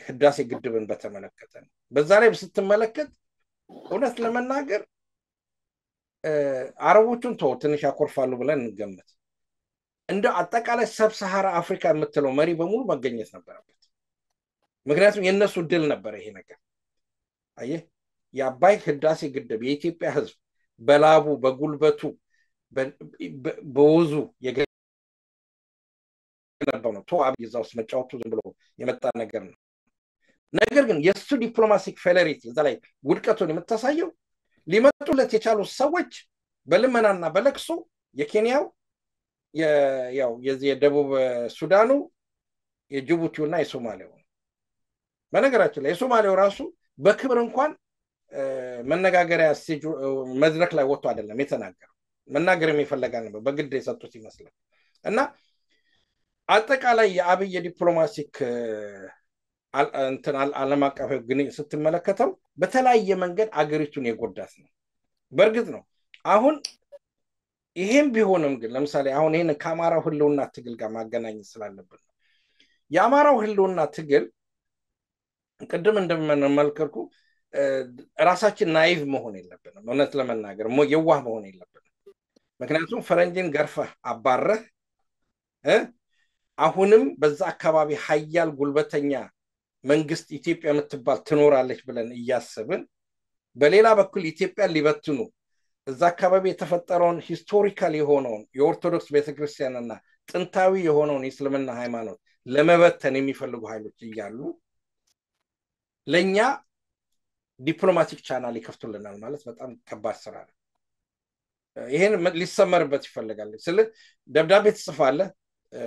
ህዳሴ ግድብን በተመለከተ ነው። በዛ ላይ ስትመለከት እውነት ለመናገር አረቦቹን ትንሽ ያኮርፋሉ ብለን እንገምት። እንደ አጠቃላይ ሰብ ሰሃራ አፍሪካ የምትለው መሪ በሙሉ መገኘት ነበረበት። ምክንያቱም የነሱ ድል ነበር ይሄ ነገር። አየህ የአባይ ህዳሴ ግድብ የኢትዮጵያ ህዝብ በላቡ በጉልበቱ በወዙ የገነባው ነው። አብይ እዛ ውስጥ መጫወቱ ዝም ብሎ የመጣ ነገር ነው። ነገር ግን የሱ ዲፕሎማቲክ ፌለሪቲ እዛ ላይ ውድቀቱን የምታሳየው ሊመጡለት የቻሉ ሰዎች በልመናና በለቅሶ የኬንያው የደቡብ ሱዳኑ የጅቡቲውና የሶማሌው በነገራችን ላይ የሶማሌው ራሱ በክብር እንኳን መነጋገሪያ መድረክ ላይ ወጥቶ አይደለም የተናገረው። መናገር የሚፈልጋል ነበር በግድ የሰጡት ይመስላል። እና አጠቃላይ የአብይ ዲፕሎማቲክ ዓለም አቀፍ ግንኙነት ስትመለከተው በተለያየ መንገድ አገሪቱን የጎዳት ነው። በእርግጥ ነው አሁን ይሄም ቢሆንም ግን ለምሳሌ አሁን ይሄን ከአማራው ህልውና ትግል ጋር ማገናኘት ስላለብን ነው። የአማራው ህልውና ትግል ቅድም እንደምንመለከቱ ራሳችን ናይቭ መሆን የለብንም። እውነት ለመናገር የዋህ መሆን የለብንም። ምክንያቱም ፈረንጅን ገርፈህ አባረህ አሁንም በዛ አካባቢ ሀያል ጉልበተኛ መንግስት ኢትዮጵያ የምትባል ትኖራለች ብለን እያሰብን በሌላ በኩል ኢትዮጵያን ሊበትኑ እዛ አካባቢ የተፈጠረውን ሂስቶሪካል የሆነውን የኦርቶዶክስ ቤተክርስቲያንና ጥንታዊ የሆነውን የእስልምና ሃይማኖት ለመበተን የሚፈልጉ ኃይሎች እያሉ ለኛ ዲፕሎማቲክ ቻናል ይከፍቱልናል ማለት በጣም ከባድ ስራ ነው። ይሄን ሊሰመርበት ይፈልጋል። ደብዳቤ ትጽፋለህ።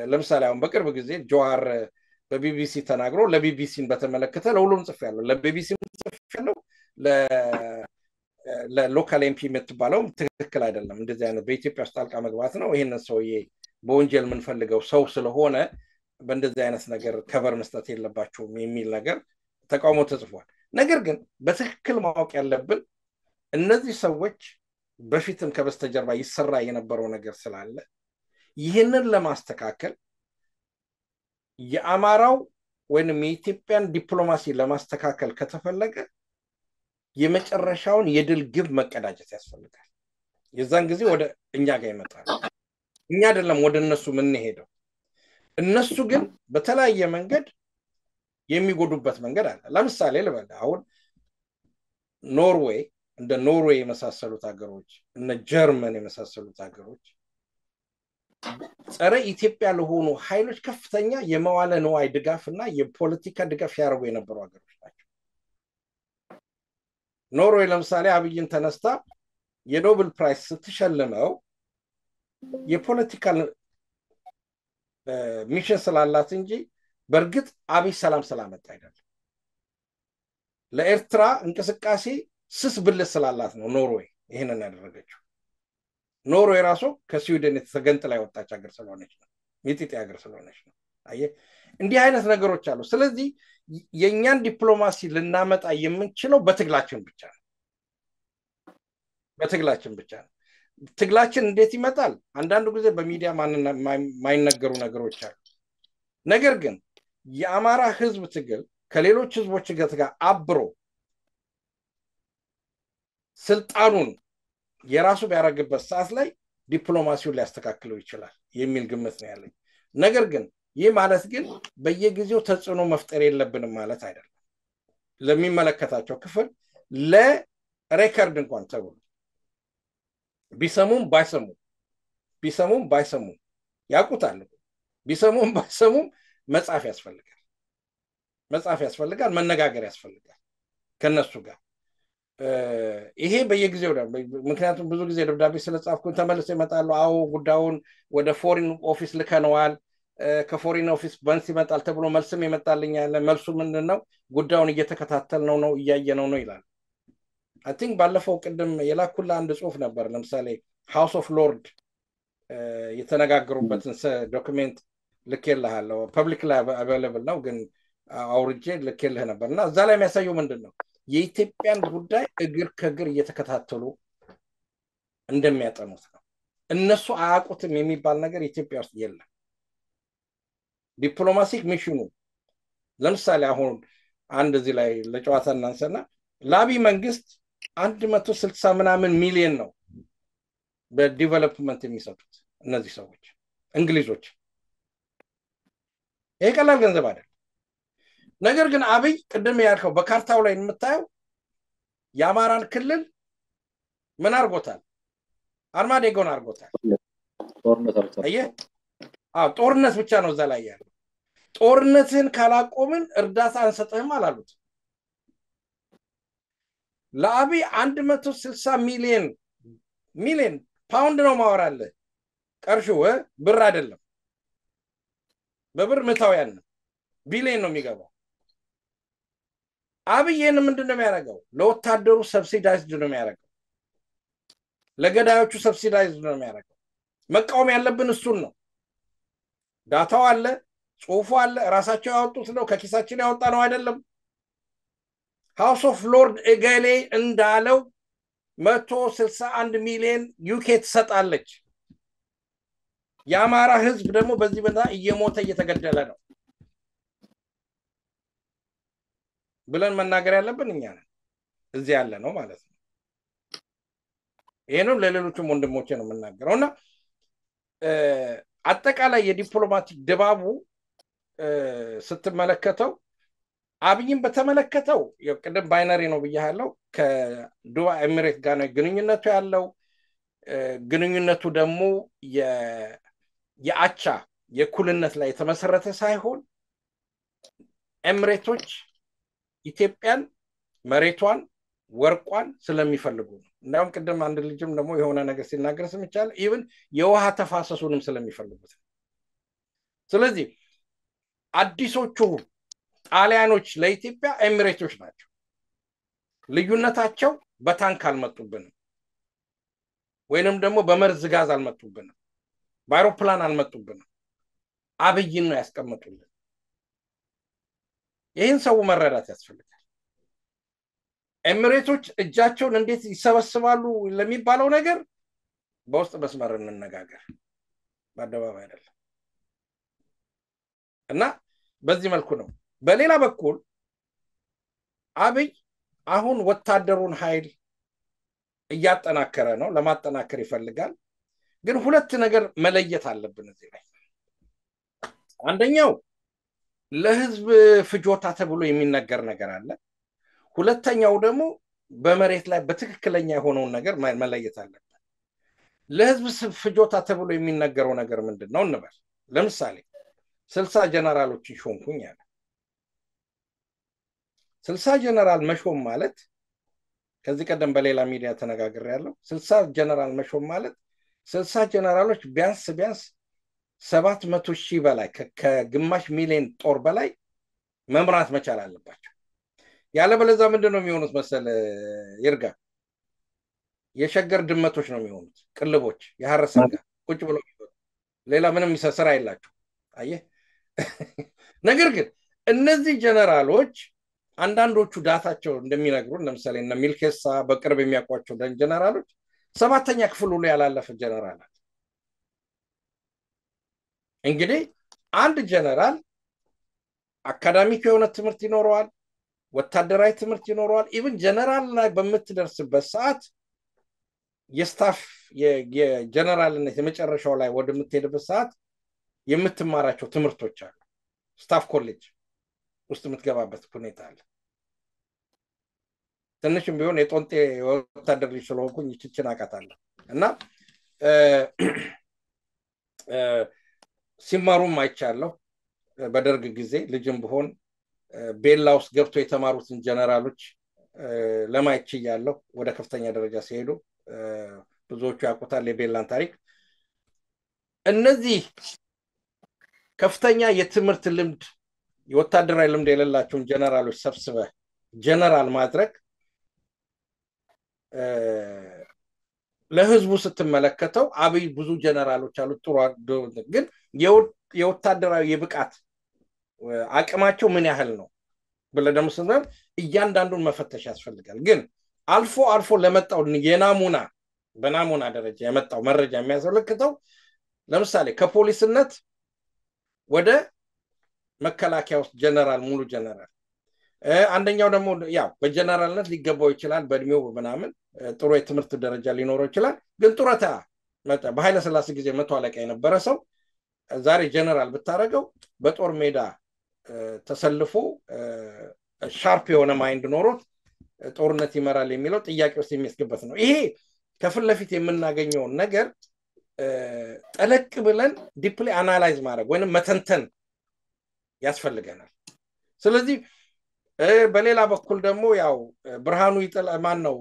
ለምሳሌ አሁን በቅርብ ጊዜ ጆሃር በቢቢሲ ተናግሮ ለቢቢሲን በተመለከተ ለሁሉም ጽፌያለሁ። ለቢቢሲ ጽፌያለሁ። ለሎካል ኤምፒ የምትባለው ትክክል አይደለም፣ እንደዚህ አይነት በኢትዮጵያ ውስጥ ጣልቃ መግባት ነው፣ ይሄንን ሰውዬ በወንጀል የምንፈልገው ሰው ስለሆነ በእንደዚህ አይነት ነገር ከበር መስጠት የለባቸውም የሚል ነገር ተቃውሞ ተጽፏል። ነገር ግን በትክክል ማወቅ ያለብን እነዚህ ሰዎች በፊትም ከበስተጀርባ ይሰራ የነበረው ነገር ስላለ ይህንን ለማስተካከል የአማራው ወይንም የኢትዮጵያን ዲፕሎማሲ ለማስተካከል ከተፈለገ የመጨረሻውን የድል ግብ መቀዳጀት ያስፈልጋል። የዛን ጊዜ ወደ እኛ ጋር ይመጣል። እኛ አይደለም ወደ እነሱ የምንሄደው። እነሱ ግን በተለያየ መንገድ የሚጎዱበት መንገድ አለ። ለምሳሌ ልበል አሁን ኖርዌይ እንደ ኖርዌይ የመሳሰሉት ሀገሮች እነ ጀርመን የመሳሰሉት ሀገሮች ጸረ ኢትዮጵያ ለሆኑ ኃይሎች ከፍተኛ የመዋለ ንዋይ ድጋፍና የፖለቲካ ድጋፍ ያደርጉ የነበሩ ሀገሮች ናቸው። ኖርዌይ ለምሳሌ አብይን ተነስታ የኖብል ፕራይስ ስትሸልመው የፖለቲካል ሚሽን ስላላት እንጂ በእርግጥ አብይ ሰላም ስላመጣ አይደለም። ለኤርትራ እንቅስቃሴ ስስ ብልት ስላላት ነው ኖርዌይ ይሄንን ያደረገችው። ኖርዌይ ራሱ ከስዊድን የተገንጥላ የወጣች ሀገር ስለሆነች ነው፣ ሚጢጢ ሀገር ስለሆነች ነው። አየህ እንዲህ አይነት ነገሮች አሉ። ስለዚህ የኛን ዲፕሎማሲ ልናመጣ የምንችለው በትግላችን ብቻ ነው። በትግላችን ብቻ ነው። ትግላችን እንዴት ይመጣል? አንዳንዱ ጊዜ በሚዲያ ማይነገሩ ነገሮች አሉ። ነገር ግን የአማራ ህዝብ ትግል ከሌሎች ህዝቦች ጋር አብሮ ስልጣኑን የራሱ ቢያደርግበት ሰዓት ላይ ዲፕሎማሲውን ሊያስተካክለው ይችላል የሚል ግምት ነው ያለኝ። ነገር ግን ይህ ማለት ግን በየጊዜው ተጽዕኖ መፍጠር የለብንም ማለት አይደለም። ለሚመለከታቸው ክፍል ለሬከርድ እንኳን ተብሎ ቢሰሙም ባይሰሙም ያውቁታል። ቢሰሙም ባይሰሙም መጻፍ ያስፈልጋል፣ መነጋገር ያስፈልጋል ከነሱ ጋር። ይሄ በየጊዜው ነው። ምክንያቱም ብዙ ጊዜ ደብዳቤ ስለጻፍኩኝ ተመልሰው ይመጣሉ። አዎ ጉዳዩን ወደ ፎሪን ኦፊስ ልከነዋል፣ ከፎሪን ኦፊስ በንስ ይመጣል ተብሎ መልስም ይመጣልኝ ያለ። መልሱ ምንድነው? ጉዳዩን እየተከታተልነው ነው እያየነው ነው ይላል። አይ ቲንክ ባለፈው ቅድም የላኩላ አንድ ጽሁፍ ነበር። ለምሳሌ ሃውስ ኦፍ ሎርድ የተነጋገሩበትን ዶክሜንት ልኬልሃለሁ። ፐብሊክ ላይ አቬይላብል ነው፣ ግን አውርጄ ልኬልህ ነበርና እዛ ላይ የሚያሳየው ምንድነው የኢትዮጵያን ጉዳይ እግር ከእግር እየተከታተሉ እንደሚያጠኑት ነው። እነሱ አያውቁትም የሚባል ነገር ኢትዮጵያ ውስጥ የለም። ዲፕሎማቲክ ሚሽኑ ለምሳሌ አሁን አንድ እዚህ ላይ ለጨዋታ እናንሰና ለአብይ መንግስት 160 ምናምን ሚሊዮን ነው በዲቨሎፕመንት የሚሰጡት እነዚህ ሰዎች እንግሊዞች። ይሄ ቀላል ገንዘብ አይደለም። ነገር ግን አብይ ቅድም ያልከው በካርታው ላይ የምታየው የአማራን ክልል ምን አርጎታል? አርማዴጎን አርጎታል። ጦርነት ብቻ ነው እዛ ላይ ያለው። ጦርነትን ካላቆምን እርዳታ አንሰጥህም አላሉት። ለአብይ 160 ሚሊዮን ፓውንድ ነው ማወራለህ። ቀርሹ ብር አይደለም፣ በብር ምታውያን ነው፣ ቢሊዮን ነው የሚገባው። አብይን ምንድነው የሚያደርገው? ለወታደሩ ሰብሲዳይዝድ ነው የሚያደርገው፣ ለገዳዮቹ ሰብሲዳይዝድ ነው የሚያደርገው። መቃወም ያለብን እሱን ነው። ዳታው አለ፣ ጽሁፉ አለ፣ ራሳቸው ያወጡት ነው፣ ከኪሳችን ያወጣ ነው አይደለም። ሃውስ ኦፍ ሎርድ እገሌ እንዳለው 161 ሚሊዮን ዩኬ ትሰጣለች። የአማራ ህዝብ ደግሞ በዚህ በዛ እየሞተ እየተገደለ ነው ብለን መናገር ያለብን እኛ ነን፣ እዚህ ያለ ነው ማለት ነው። ይሄንም ለሌሎችም ወንድሞቼ ነው የምናገረውና አጠቃላይ የዲፕሎማቲክ ድባቡ ስትመለከተው አብይን በተመለከተው ቅድም ባይነሪ ነው ብያለሁ። ከዱባይ ኤሚሬት ጋር ነው ግንኙነቱ ያለው። ግንኙነቱ ደግሞ የአቻ የኩልነት ላይ የተመሰረተ ሳይሆን ኤምሬቶች ኢትዮጵያን መሬቷን ወርቋን ስለሚፈልጉ ነው። እንዳውም ቅድም አንድ ልጅም ደግሞ የሆነ ነገር ሲናገር ስምቻለ ኢቭን የውሃ ተፋሰሱንም ስለሚፈልጉት። ስለዚህ አዲሶቹ ጣሊያኖች ለኢትዮጵያ ኤምሬቶች ናቸው። ልዩነታቸው በታንክ አልመጡብንም ወይንም ደግሞ በመርዝ ጋዝ አልመጡብንም፣ በአውሮፕላን አልመጡብንም። አብይን ነው ያስቀመጡልን። ይህን ሰው መረዳት ያስፈልጋል። ኤምሬቶች እጃቸውን እንዴት ይሰበስባሉ ለሚባለው ነገር በውስጥ መስመር እንነጋገር፣ በአደባባይ አይደለም። እና በዚህ መልኩ ነው። በሌላ በኩል አብይ አሁን ወታደሩን ኃይል እያጠናከረ ነው፣ ለማጠናከር ይፈልጋል። ግን ሁለት ነገር መለየት አለብን እዚህ ላይ። አንደኛው ለህዝብ ፍጆታ ተብሎ የሚነገር ነገር አለ። ሁለተኛው ደግሞ በመሬት ላይ በትክክለኛ የሆነውን ነገር መለየት አለብን። ለህዝብ ፍጆታ ተብሎ የሚነገረው ነገር ምንድነው እንበል። ለምሳሌ 60 ጀነራሎችን ሾምኩኝ አለ። 60 ጀነራል መሾም ማለት ከዚህ ቀደም በሌላ ሚዲያ ተነጋግሬያለሁ። 60 ጀነራል መሾም ማለት 60 ጀነራሎች ቢያንስ 700,000 በላይ ከግማሽ ሚሊዮን ጦር በላይ መምራት መቻል አለባቸው። ያለበለዚያ ምንድነው የሚሆኑት መሰለ ይርጋ? የሸገር ድመቶች ነው የሚሆኑት፣ ቅልቦች፣ የሐረሰጋ ቁጭ ብሎ ሌላ ምንም ስራ የላቸው። አየህ። ነገር ግን እነዚህ ጀነራሎች አንዳንዶቹ ዳታቸው እንደሚነግሩን ለምሳሌ እነ ሚልኬሳ በቅርብ የሚያውቋቸው ጀነራሎች 7ኛ ክፍል ሁሉ ያላለፈ ጀነራል አለ። እንግዲህ አንድ ጀነራል አካዳሚክ የሆነ ትምህርት ይኖረዋል፣ ወታደራዊ ትምህርት ይኖረዋል። ኢቭን ጀነራል ላይ በምትደርስበት ሰዓት የስታፍ የጀነራልነት የመጨረሻው ላይ ወደምትሄድበት ሰዓት የምትማራቸው ትምህርቶች አሉ። ስታፍ ኮሌጅ ውስጥ የምትገባበት ሁኔታ አለ። ትንሽም ቢሆን የጦንጤ ወታደር ልጅ ስለሆንኩኝ ይችችን አውቃታለሁ። እና ሲማሩም አይቻለሁ። በደርግ ጊዜ ልጅም ብሆን ቤላ ውስጥ ገብቶ የተማሩትን ጀነራሎች ለማየት ችያለሁ። ወደ ከፍተኛ ደረጃ ሲሄዱ ብዙዎቹ ያውቁታል የቤላን ታሪክ። እነዚህ ከፍተኛ የትምህርት ልምድ የወታደራዊ ልምድ የሌላቸውን ጀነራሎች ሰብስበህ ጀነራል ማድረግ ለህዝቡ ስትመለከተው አብይ ብዙ ጀነራሎች አሉት ጥሩ፣ ግን የወታደራዊ የብቃት አቅማቸው ምን ያህል ነው ብለህ ደግሞ ስንል እያንዳንዱን መፈተሽ ያስፈልጋል። ግን አልፎ ለመጣው የናሙና በናሙና ደረጃ የመጣው መረጃ የሚያስፈልክተው ለምሳሌ ከፖሊስነት ወደ መከላከያ ውስጥ ጀነራል ሙሉ ጀነራል፣ አንደኛው ደግሞ ያው በጀነራልነት ሊገባው ይችላል፣ በእድሜው ምናምን ጥሩ የትምህርት ደረጃ ሊኖረው ይችላል። ግን ጡረታ መጣ በኃይለ ሥላሴ ጊዜ 100 አለቃ የነበረ ሰው ዛሬ ጀነራል ብታረገው በጦር ሜዳ ተሰልፎ ሻርፕ የሆነ ማይንድ ኖሮት ጦርነት ይመራል የሚለው ጥያቄ ውስጥ የሚያስገባት ነው። ይሄ ከፊት ለፊት የምናገኘው ነገር ጠለቅ ብለን ዲፕሊ አናላይዝ ማድረግ ወይንም መተንተን ያስፈልገናል። ስለዚህ በሌላ በኩል ደግሞ ያው ብርሃኑ ይጥላል ማን ነው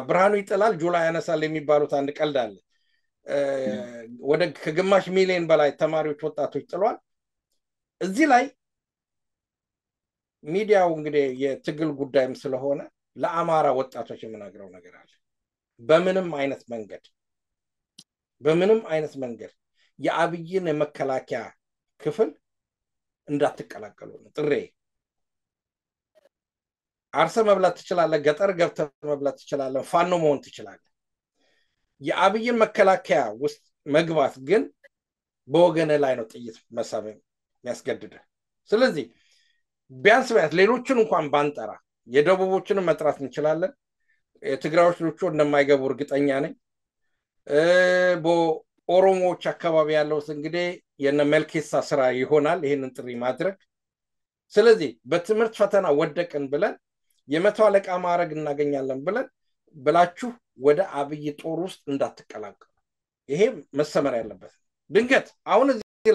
ብርሃኑ ይጥላል ጁላይ ያነሳል የሚባሉት አንድ ቀልድ አለ። ወደ ከግማሽ ሚሊዮን በላይ ተማሪዎች ወጣቶች ጥሏል። እዚህ ላይ ሚዲያው እንግዲህ የትግል ጉዳይም ስለሆነ ለአማራ ወጣቶች የምናገረው ነገር አለ። በምንም አይነት መንገድ የአብይን የመከላከያ ክፍል እንዳትቀላቀሉ ነው ጥሬ። አርሰ መብላት ትችላለህ፣ ገጠር ገብተህ መብላት ትችላለህ፣ ፋኖ መሆን ትችላለህ። የአብይን መከላከያ ውስጥ መግባት ግን በወገነ ላይ ነው ጥይት መሳብ የሚያስገድድ። ስለዚህ ቢያንስ ሌሎችን እንኳን ባንጠራ የደቡቦችንም መጥራት እንችላለን። የትግራዮች ልጆቹ እንደማይገቡ እርግጠኛ ነኝ። በኦሮሞዎች አካባቢ ያለው እንግዲህ የነ መልኬሳ ስራ ይሆናል ይሄንን ጥሪ ማድረግ። ስለዚህ በትምህርት ፈተና ወደቅን ብለን የ100 አለቃ ማዕረግ እናገኛለን ብላችሁ ወደ አብይ ጦር ውስጥ እንዳትቀላቀሉ። ይሄ መሰመር ያለበት። ድንገት አሁን እዚህ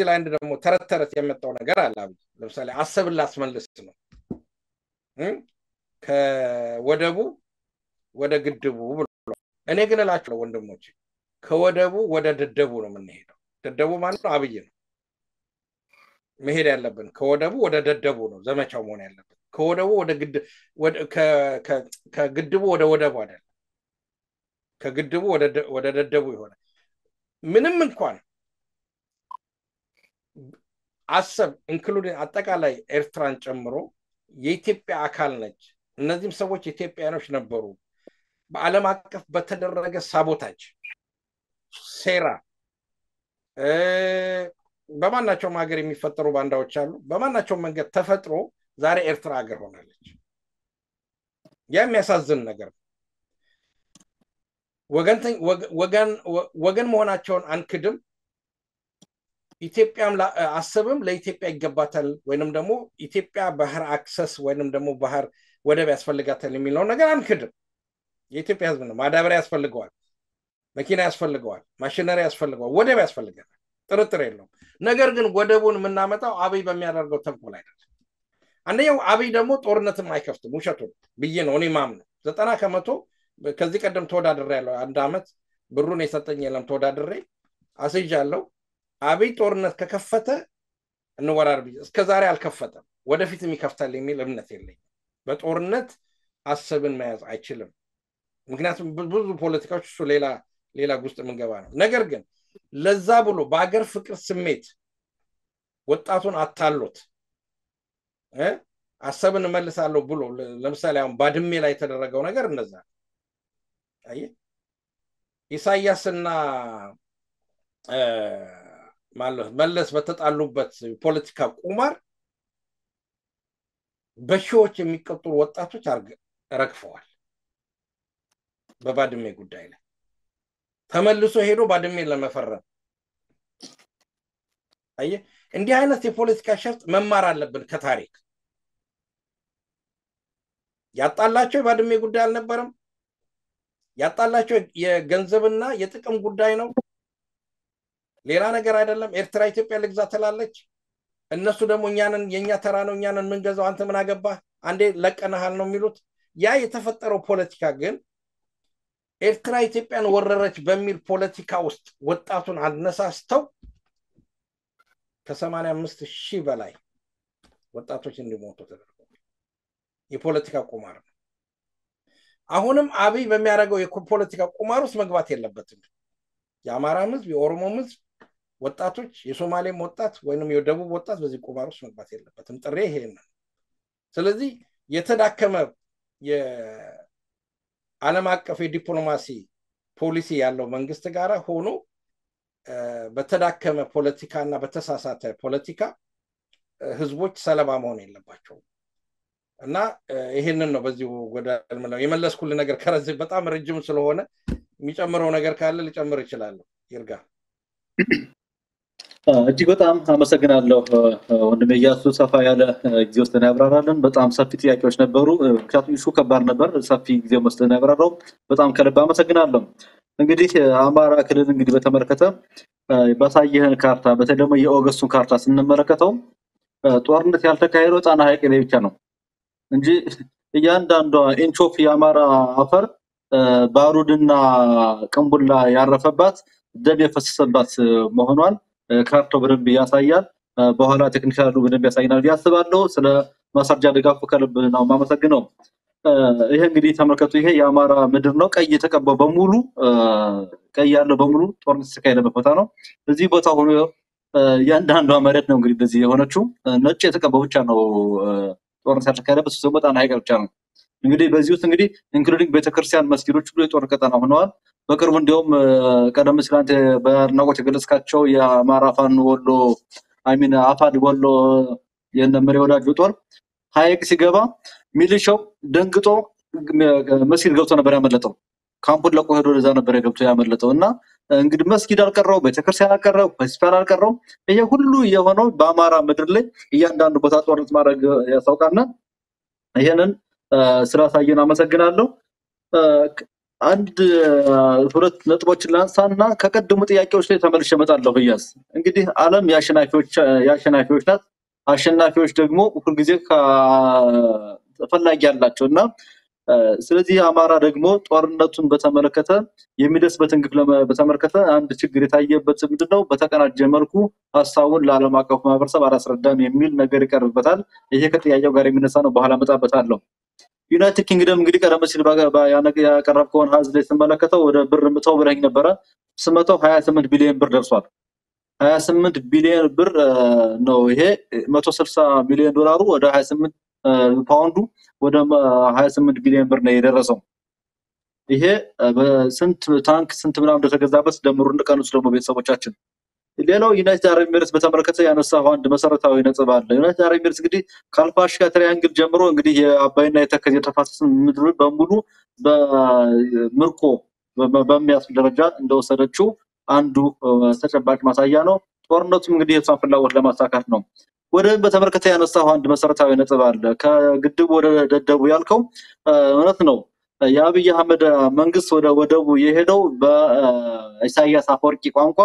ላይ አንድ ደግሞ ተረት የመጣው ነገር አለ። ለምሳሌ አሰብን ላስመልስ ነው ከወደቡ ወደ ግድቡ ብሎ እኔ ግን እላችሁ ወንድሞቼ ከወደቡ ወደ ደደቡ ነው የምንሄደው። ደደቡ ማለት ነው አብይ ነው መሄድ ያለብን። ከወደቡ ወደ ደደቡ ነው ዘመቻው መሆን ያለብን። ከወደቡ ከግድቡ ወደ ወደቡ አይደለም፣ ከግድቡ ወደ ደደቡ ይሆናል። ምንም እንኳን አሰብ ኢንክሉዲንግ አጠቃላይ ኤርትራን ጨምሮ የኢትዮጵያ አካል ነች። እነዚህም ሰዎች ኢትዮጵያኖች ነበሩ። በዓለም አቀፍ በተደረገ ሳቦታጅ ሴራ በማናቸውም ሀገር የሚፈጠሩ ባንዳዎች አሉ። በማናቸውም መንገድ ተፈጥሮ ዛሬ ኤርትራ ሀገር ሆናለች። የሚያሳዝን ነገር ነው። ወገን መሆናቸውን አንክድም። ኢትዮጵያም አሰብም ለኢትዮጵያ ይገባታል ወይንም ደግሞ ኢትዮጵያ ባህር አክሰስ ወይንም ደግሞ ባህር ወደብ ያስፈልጋታል የሚለው ነገር አንክድም። የኢትዮጵያ ህዝብ ነው። ማዳበሪያ ያስፈልገዋል፣ መኪና ያስፈልገዋል፣ ማሽነሪ ያስፈልገዋል፣ ወደብ ያስፈልጋል፣ ጥርጥር የለውም። ነገር ግን ወደቡን የምናመጣው አብይ በሚያደርገው ተንኮል አይደለም። አንደኛው አብይ ደግሞ ጦርነትም አይከፍትም፣ ውሸቱን ብዬ ነው እኔ ማምነው። 90% ከዚህ ቀደም ተወዳድሬ ያለው አንድ አመት ብሩን የሰጠኝ የለም ተወዳድሬ አስይዣለሁ። አብይ ጦርነት ከከፈተ እንወራር ብዬ እስከዛሬ አልከፈተም፣ ወደፊትም ይከፍታል የሚል እምነት የለኝም። በጦርነት አሰብን መያዝ አይችልም። ምክንያቱም ብዙ ፖለቲካዎች እሱ ሌላ ውስጥ የምንገባ ነው። ነገር ግን ለዛ ብሎ በአገር ፍቅር ስሜት ወጣቱን አታሎት አሰብን መልሳለሁ ብሎ ለምሳሌ አሁን ባድሜ ላይ የተደረገው ነገር እንደዛ አይ ኢሳያስና መለስ በተጣሉበት ፖለቲካ ቁማር በሺዎች የሚቆጠሩ ወጣቶች ረግፈዋል። በባድሜ ጉዳይ ላይ ተመልሶ ሄዶ ባድሜ ለመፈረም አይ እንዲህ አይነት የፖለቲካ ሸርጥ መማር አለብን ከታሪክ። ያጣላቸው ባድሜ ጉዳይ አልነበረም። ያጣላቸው የገንዘብና የጥቅም ጉዳይ ነው፣ ሌላ ነገር አይደለም። ኤርትራ ኢትዮጵያ ልግዛ ትላለች፣ እነሱ ደግሞ የኛ ተራ ነው እኛንን ምንገዛው አንተ ምን አገባህ አንዴ ለቀናሃል ነው የሚሉት። ያ የተፈጠረው ፖለቲካ ግን ኤርትራ ኢትዮጵያን ወረረች በሚል ፖለቲካ ውስጥ ወጣቱን አነሳስተው ከ85,000 በላይ ወጣቶች እንዲሞቱ ተደረገ። የፖለቲካ ቁማር ነው። አሁንም አብይ በሚያደርገው የፖለቲካ ቁማር ውስጥ መግባት የለበትም። የአማራ ህዝብ፣ የኦሮሞ ህዝብ ወጣቶች፣ የሶማሌም ወጣት ወይንም የደቡብ ወጣት በዚህ ቁማር ውስጥ መግባት የለበትም። ጥሬ ይሄ ነው። ስለዚህ የተዳከመ የዓለም አቀፍ የዲፕሎማሲ ፖሊሲ ያለው መንግስት ጋር ሆኖ በተዳከመ ፖለቲካና በተሳሳተ ፖለቲካ ህዝቦች ሰለባ መሆን የለባቸውም። እና ይሄንን ነው በዚሁ ጎዳና የመለስኩልህ ነገር። ከረዚህ በጣም ረጅም ስለሆነ የሚጨምረው ነገር ካለ ልጨምር ይችላል። ይርጋ እጅግ በጣም አመሰግናለሁ ወንድሜ ኢያሱ። ሰፋ ያለ ጊዜ ወስደን ያብራራልን። በጣም ሰፊ ጥያቄዎች ነበሩ፣ ምክንያቱም ኢሹ ከባድ ነበር። ሰፊ ጊዜ ወስደን ያብራራው በጣም ከልብ አመሰግናለሁ። እንግዲህ አማራ ክልል እንግዲህ በተመለከተ ባሳየህን ካርታ በተለይ ደግሞ የኦገስቱን ካርታ ስንመለከተው ጦርነት ያልተካሄደው ጣና ሐይቅ ላይ ብቻ ነው እንጂ እያንዳንዷ ኢንቾፍ የአማራ አፈር ባሩድና ቅንቡላ ያረፈባት ደም የፈሰሰባት መሆኗን ካርታው በደንብ ያሳያል። በኋላ ቴክኒካሉ በደንብ ያሳይናል ያስባለሁ። ስለ ማስረጃ ድጋፉ ከልብ ነው ማመሰግነው። ይሄ እንግዲህ ተመልከቱ፣ ይሄ የአማራ ምድር ነው። ቀይ የተቀባው በሙሉ ቀይ ያለው በሙሉ ጦርነት የተካሄደበት ቦታ ነው። እዚህ ቦታ ሆኖ ያንዳንዷ መሬት ነው እንግዲህ በዚህ የሆነችው ነጭ የተቀባው ብቻ ነው ጦርነት ያልተካሄደበት። እሱ በጣና ሐይቅ ብቻ ነው። እንግዲህ በዚህ ውስጥ እንግዲህ ኢንክሉዲንግ ቤተክርስቲያን መስጊዶች ሁሉ የጦር ቀጠና ሆነዋል። በቅርቡ እንዲያውም ቀደም ሲል አንተ በአድናቆት የገለጽካቸው የአማራ ፋኖ ወሎ አፋድ ወሎ የነመሪ ወዳጁ ጦር ሐይቅ ሲገባ ሚሊሻው ደንግጦ መስጊድ ገብቶ ነበር ያመለጠው። ካምፑን ለቆ ሄዶ ወደዛ ነበር ገብቶ ያመለጠው። እና እንግዲህ መስጊድ አልቀረው፣ ቤተክርስቲያን አልቀረው፣ ሆስፒታል አልቀረው። ይሄ ሁሉ የሆነው በአማራ ምድር ላይ እያንዳንዱ ቦታ ጦርነት ማድረግ ያሳውቃልና ይሄንን ስላሳየን አመሰግናለሁ። አንድ ሁለት ነጥቦችን ላንሳና ከቀደሙ ጥያቄዎች ላይ ተመልሼ እመጣለሁ። ብያስ እንግዲህ ዓለም የአሸናፊዎች ናት። አሸናፊዎች ደግሞ ሁልጊዜ ተፈላጊ ያላቸውና ስለዚህ አማራ ደግሞ ጦርነቱን በተመለከተ የሚደርስበትን ግፍ በተመለከተ አንድ ችግር የታየበት ምንድነው? በተቀናጀ መልኩ ሀሳቡን ለዓለም አቀፉ ማህበረሰብ አላስረዳም የሚል ነገር ይቀርብበታል። ይሄ ከጥያቄው ጋር የሚነሳ ነው። በኋላ እመጣበታለሁ። ዩናይትድ ኪንግደም እንግዲህ ቀደም ሲል ያቀረብከውን ሀዝ ላይ ስመለከተው ወደ ብር ምተው ብለኝ ነበረ። ስመተው 28 ቢሊዮን ብር ደርሷል። 28 ቢሊዮን ብር ነው። ይሄ 160 ሚሊዮን ዶላሩ ወደ 28 ፓውንዱ ወደ 28 ቢሊዮን ብር ነው የደረሰው። ይሄ በስንት ታንክ ስንት ምናምን እንደተገዛበት ደምሩን ቀንሱ ደግሞ ቤተሰቦቻችን። ሌላው ዩናይትድ አረብ ኤሚሬትስ በተመለከተ ያነሳው አንድ መሰረታዊ ነጥብ አለ። ዩናይትድ አረብ ኤሚሬትስ እንግዲህ ከአልፋሽጋ ትሪያንግል ጀምሮ እንግዲህ የአባይና የተከዜ ተፋሰስ ምድር በሙሉ በምርኮ በሚያስብል ደረጃ እንደወሰደችው አንዱ ተጨባጭ ማሳያ ነው። ጦርነቱም እንግዲህ የሷን ፍላጎት ለማሳካት ነው። ወደብን በተመለከተ ያነሳው አንድ መሰረታዊ ነጥብ አለ። ከግድቡ ወደ ደደቡ ያልከው እውነት ነው። የአብይ አህመድ መንግስት ወደ ወደቡ የሄደው በኢሳያስ አፈወርቂ ቋንቋ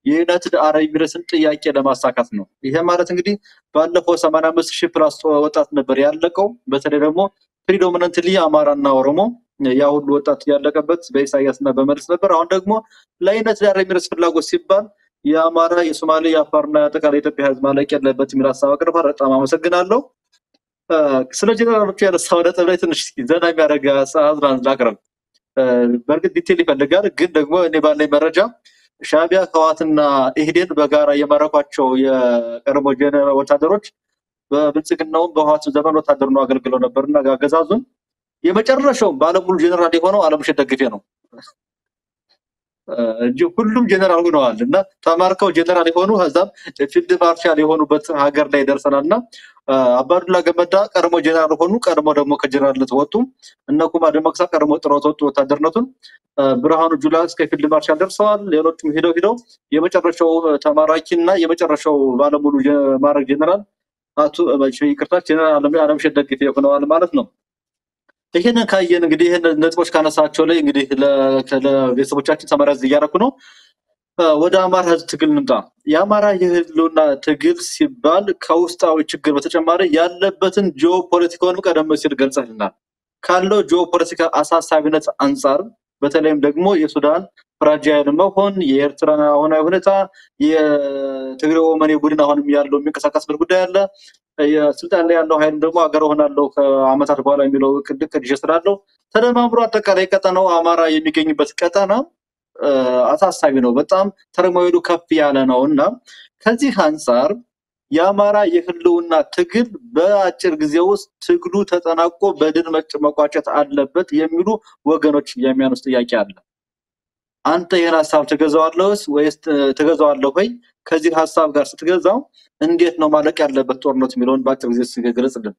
የዩናይትድ አረብ ኤሚሬትስን ጥያቄ ለማሳካት ነው። ይሄ ማለት እንግዲህ ባለፈው 85,000 ፕላስ ወጣት ነበር ያለቀው። በተለይ ደግሞ ፕሪዶሚናንትሊ አማራና ኦሮሞ ያ ሁሉ ወጣት ያለቀበት በኢሳያስና በመለስ ነበር። አሁን ደግሞ ለዩናይትድ አረብ ኤሚሬትስ ፍላጎት ሲባል የአማራ፣ የሶማሌ፣ የአፋርና አጠቃላይ የኢትዮጵያ ህዝብ ማለቅ ያለበት የሚል ሀሳብ አቅርቧል። በጣም አመሰግናለሁ። ስለ ጀነራሎቹ ያነሳው ነጥብ ላይ ትንሽ ዘና የሚያደርግ ሀሳብ ላቅርብ። በእርግጥ ዲቴል ይፈልጋል፣ ግን ደግሞ እኔ ባለኝ መረጃ ሻዕቢያ፣ ህወሓትና ኢህዴን በጋራ የመረቋቸው የቀድሞ ጀነራል ወታደሮች በብልጽግናውም በህወሓት ዘመን ወታደር ነው አገልግለው ነበርና አገዛዙን የመጨረሻው ባለሙሉ ጀነራል የሆነው አለምሸት ደግፌ ነው እንጂ ሁሉም ጀነራል ሆነዋል እና ተማርከው ጀነራል የሆኑ ከዛም ፊልድ ማርሻል የሆኑበት ሀገር ላይ ደርሰናልና አባዱላ ገመዳ ቀድሞ ጀነራል ሆኑ። ቀድሞ ደግሞ ከጀነራልነት ወጡ። እነ ኩማ ደመቅሳ ቀድሞ ጥሮት ወጡ ወታደርነቱን። ብርሃኑ ጁላ እስከ ፊልድ ማርሻል ደርሰዋል። ሌሎችም ሂደው የመጨረሻው ተማራኪና የመጨረሻው ባለሙሉ ማዕረግ ጀነራል አቶ ይቅርታ ጀነራል አለምሸት ደግፌ ሆነዋል ማለት ነው። ይሄንን ካየን እንግዲህ ይሄን ነጥቦች ካነሳቸው ላይ እንግዲህ ለቤተሰቦቻችን ተመራዝ እያደረኩ ነው። ወደ አማራ ህዝብ ትግል እንምጣ። የአማራ የህልውና ትግል ሲባል ከውስጣዊ ችግር በተጨማሪ ያለበትን ጂኦፖለቲካውን ቀደም ሲል ገልጸልናል። ካለው ጂኦፖለቲካ አሳሳቢነት አንጻር በተለይም ደግሞ የሱዳን ፍራጃይል መሆን፣ የኤርትራ አሁናዊ ሁኔታ፣ የትግራይ ወመኔ ቡድን አሁንም ያለው የሚንቀሳቀስበት ጉዳይ አለ። የስልጣን ላይ ያለው ኃይል ደግሞ አገር ሆናለሁ ከአመታት በኋላ የሚለው ቅድ ስላለው ተደማምሮ አጠቃላይ ቀጠናው አማራ የሚገኝበት ቀጠና አሳሳቢ ነው። በጣም ተርሞይሉ ከፍ ያለ ነው እና ከዚህ አንጻር የአማራ የህልውና ትግል በአጭር ጊዜ ውስጥ ትግሉ ተጠናቆ በድል መቋጨት አለበት የሚሉ ወገኖች የሚያነሱ ጥያቄ አለ። አንተ ይህን ሀሳብ ትገዛዋለህ ወይስ ትገዛዋለህ ወይ? ከዚህ ሀሳብ ጋር ስትገዛው እንዴት ነው ማለቅ ያለበት ጦርነት የሚለውን በአጭር ጊዜ ገለጽልን።